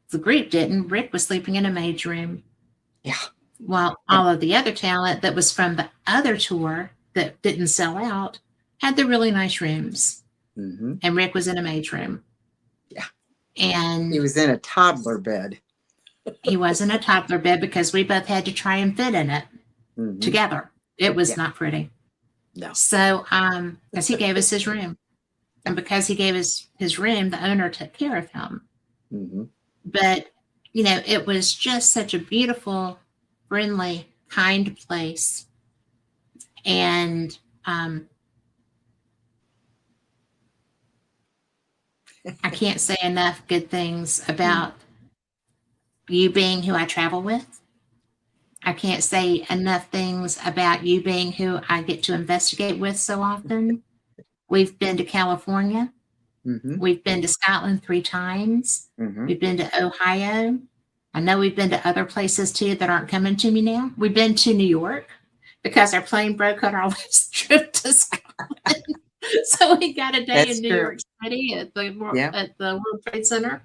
The group didn't. Rick was sleeping in a maid's room. Yeah. While all of the other talent that was from the other tour that didn't sell out had the really nice rooms, Mm-hmm. and Rick was in a maid's room. Yeah. And He was in a toddler bed. he was in a toddler bed because we both had to try and fit in it Mm-hmm. together. It was Yeah. not pretty. No. So, because he gave us his room. And because he gave us his room, the owner took care of him. Mm-hmm. But, it was just such a beautiful, friendly, kind place. And I can't say enough good things about you being who I travel with. I can't say enough things about you being who I get to investigate with so often. We've been to California. Mm-hmm. We've been to Scotland 3 times. Mm-hmm. We've been to Ohio. I know we've been to other places too that aren't coming to me now. We've been to New York because our plane broke on our last trip to Scotland. So we got a day That's in New true. York City at the Yeah. World Trade Center.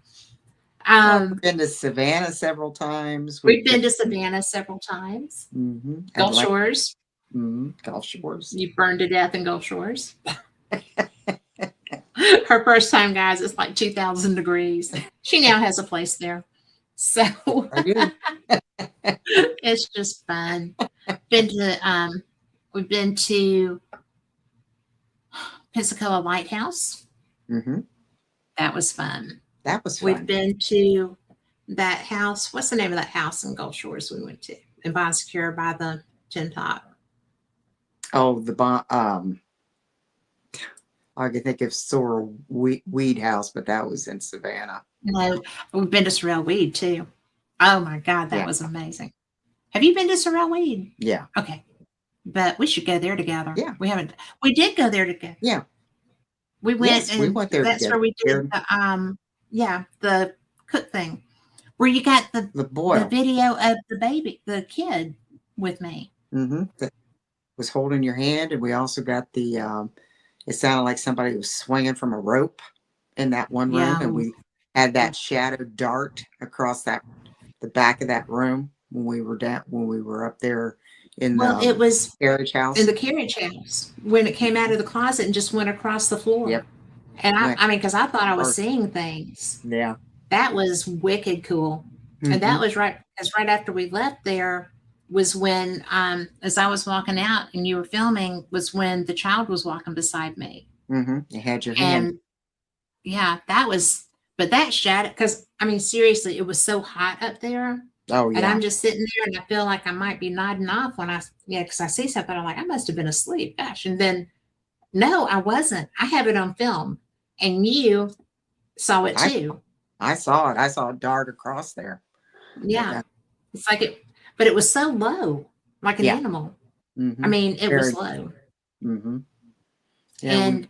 Well, we've been to Savannah several times. We've been to Savannah several times. Mm-hmm. Gulf Shores. Mm-hmm. Gulf Shores. You burned to death in Gulf Shores. Her first time, guys, it's like 2,000 degrees. She now has a place there. So I do. it's just fun. We've been to Pensacola Lighthouse. Mm-hmm. That was fun. That was fun. We've been to that house. What's the name of that house in Gulf Shores we went to? In Bon Secure by the Tin Top. Oh, I can think of Sora Weed House, but that was in Savannah. No, we've been to Sorrel Weed too. Oh my God, that was amazing. Have you been to Sorrel Weed? Yeah. Okay. But we should go there together. Yeah. We haven't. We did go there together. Yeah. We went Yes, we went there that's together. where we did the cook thing. Where you got the boil. The video of the kid with me. Mm-hmm. That was holding your hand, and we also got the it sounded like somebody was swinging from a rope in that one room, and we had that shadow dart across the back of that room when we were up there in it was carriage house. In the carriage house when it came out of the closet and just went across the floor. Yep. And I mean, because I thought I was seeing things. Yeah. That was wicked cool. Mm-hmm. And that was right after we left there was when, as I was walking out and you were filming, was when the child was walking beside me. Mm-hmm. You had your hand. And yeah, but that shadow, because I mean, seriously, it was so hot up there. Oh, yeah. And I'm just sitting there and I feel like I might be nodding off because I see something. I'm like, I must have been asleep. Gosh. And then, no, I wasn't. I have it on film. And you saw it too. I saw it. I saw a dart across there. Yeah. It's like but it was so low, like an animal. Mm-hmm. I mean, it was low. Mm-hmm. Yeah, and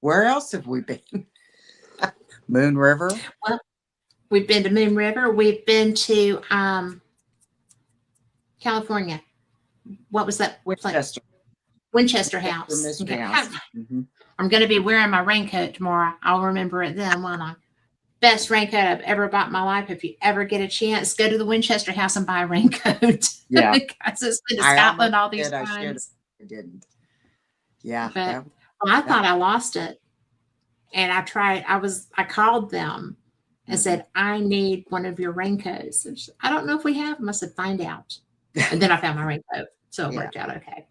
where else have we been? Moon River? Well, we've been to Moon River. We've been to California. What was that? Winchester House. Okay. Mm-hmm. I'm going to be wearing my raincoat tomorrow. I'll remember it then, won't I? Best raincoat I've ever bought in my life. If you ever get a chance, go to the Winchester House and buy a raincoat. Yeah. Because it's been to Scotland all these times. I didn't. Yeah. But I thought I lost it. And I tried. I called them and said, I need one of your raincoats. And I don't know if we have them. I said, find out. And then I found my raincoat. So it worked out okay.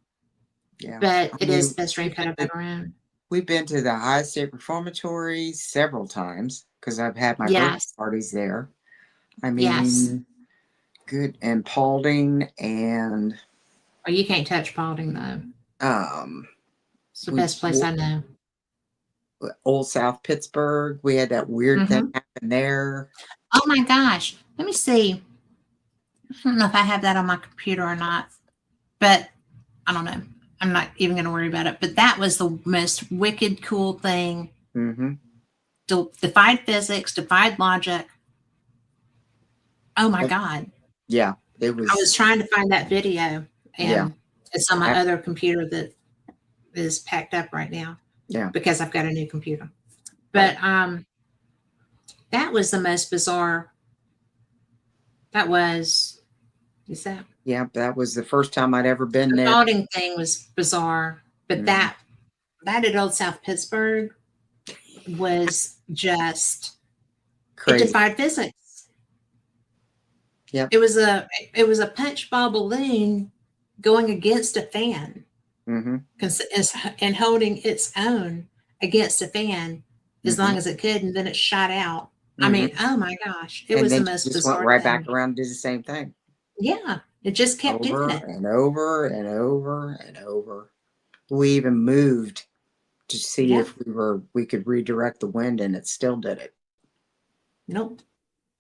Yeah. But it is the best raincoat I've ever owned. We've been to the Ohio State Reformatory several times because I've had my birthday parties there. I mean, good. And Paulding and. Oh, you can't touch Paulding though. It's the best place I know. Old South Pittsburgh. We had that weird thing happen there. Oh my gosh. Let me see. I don't know if I have that on my computer or not, but I don't know. I'm not even going to worry about it. But that was the most wicked, cool thing. Mm-hmm. Defied physics, defied logic. Oh my God. Yeah, it was. I was trying to find that video, and it's on my other computer that is packed up right now. Yeah. Because I've got a new computer. But that was the most bizarre. Yeah, that was the first time I'd ever been there. The Paulding thing was bizarre, but that that at Old South Pittsburgh was just, it Crazy. defied physics. Yep. It was a punch ball balloon going against a fan Mm-hmm. and holding its own against a fan as Mm-hmm. long as it could, and then it shot out. I Mm-hmm. mean, oh my gosh, it And was the then she most just went bizarre right back thing. around and did the same thing. Yeah, it just kept doing Over it. and over and over and over. We even moved to see Yeah, if we could redirect the wind, and it still did it. nope.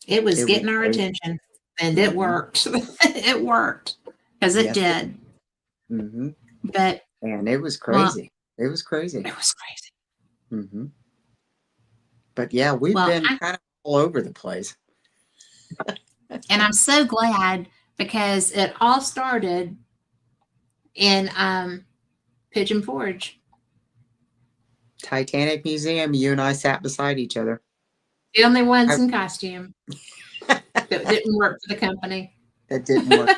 It was It was getting our crazy. attention, and it Mm-hmm. worked. It worked because it Yes. did. Mm-hmm. But And it was well, crazy. It was crazy. it was crazy. Mm-hmm. But yeah, we've Well, been kind of all over the place. and I'm so glad because it all started in Pigeon Forge. Titanic Museum, you and I sat beside each other. The only ones I, in costume that didn't work for the company. that didn't work.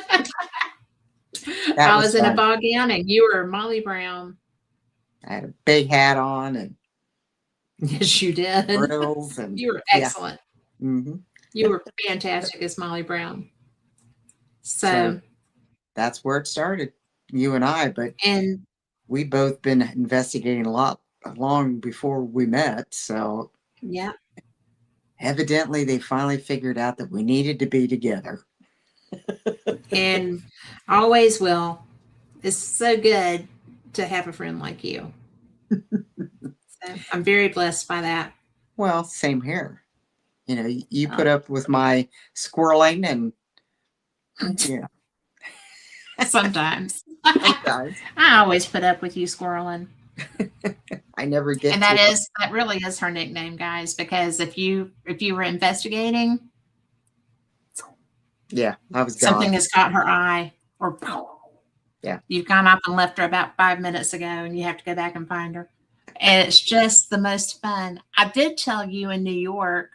That I was was in a fun. ball gown and you were Molly Brown. I had a big hat on and Yes, you did. grills and You were yeah. excellent. Mm-hmm. You were fantastic as Molly Brown. So So, that's where it started, you and I. But and we both been investigating a lot long before we met. So yeah, evidently they finally figured out that we needed to be together. and always will. It's so good to have a friend like you. So I'm very blessed by that. Well, same here. You know, you put Um, up with my squirreling and yeah, sometimes. sometimes I always put up with you squirreling. I never And get to. that really is her nickname, guys, because if you were investigating, Yeah, I was something gone. has caught her eye, or Yeah. you've gone up and left her about 5 minutes ago and you have to go back and find her. And it's just the most fun. I did tell you in New York,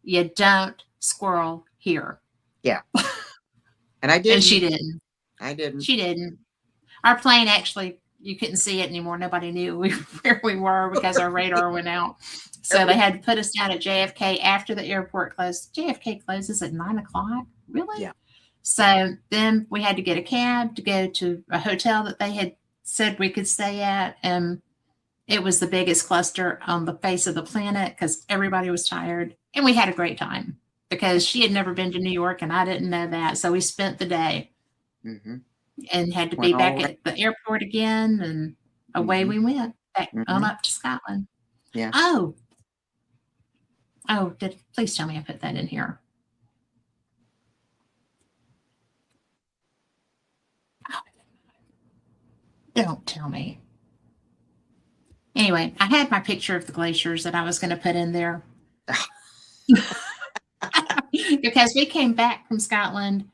you don't squirrel here. Yeah. And I And she didn't. didn't. I didn't. She didn't. Our plane actually, you couldn't see it anymore. Nobody knew where we were because our radar went out. So they had to put us down at JFK after the airport closed. JFK closes at 9 o'clock. Really? Yeah. So then we had to get a cab to go to a hotel that they had said we could stay at. And it was the biggest cluster on the face of the planet because everybody was tired. And we had a great time because she had never been to New York and I didn't know that. So we spent the day Mm-hmm. and had to Went be all back around. at the airport again. And away Mm-hmm. we went back on Mm-hmm. up to Scotland. Yeah. Oh, please tell me I put that in here. Don't tell me. Anyway, I had my picture of the glaciers that I was going to put in there because we came back from Scotland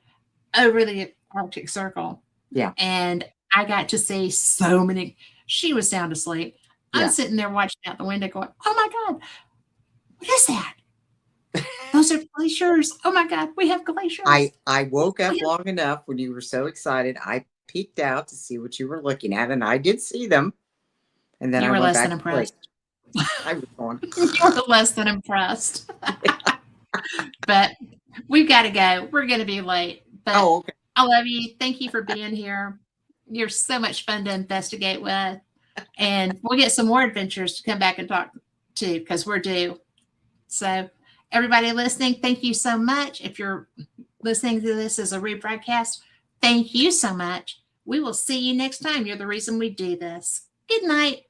over the Arctic Circle. Yeah. And I got to see so many. She was sound asleep. Yeah. I'm sitting there watching out the window going, oh my God, what is that? Those are glaciers. Oh my God, we have glaciers. I woke up long enough when you were so excited. I peeked out to see what you were looking at, and I did see them. And then You I were went less back than to sleep. impressed. I was going. You were less than impressed. But we've got to go. We're going to be late. But Oh, okay. I love you. Thank you for being here. You're so much fun to investigate with. And we'll get some more adventures to come back and talk to because we're due. So, everybody listening, thank you so much. If you're listening to this as a rebroadcast, thank you so much. We will see you next time. You're the reason we do this. Good night.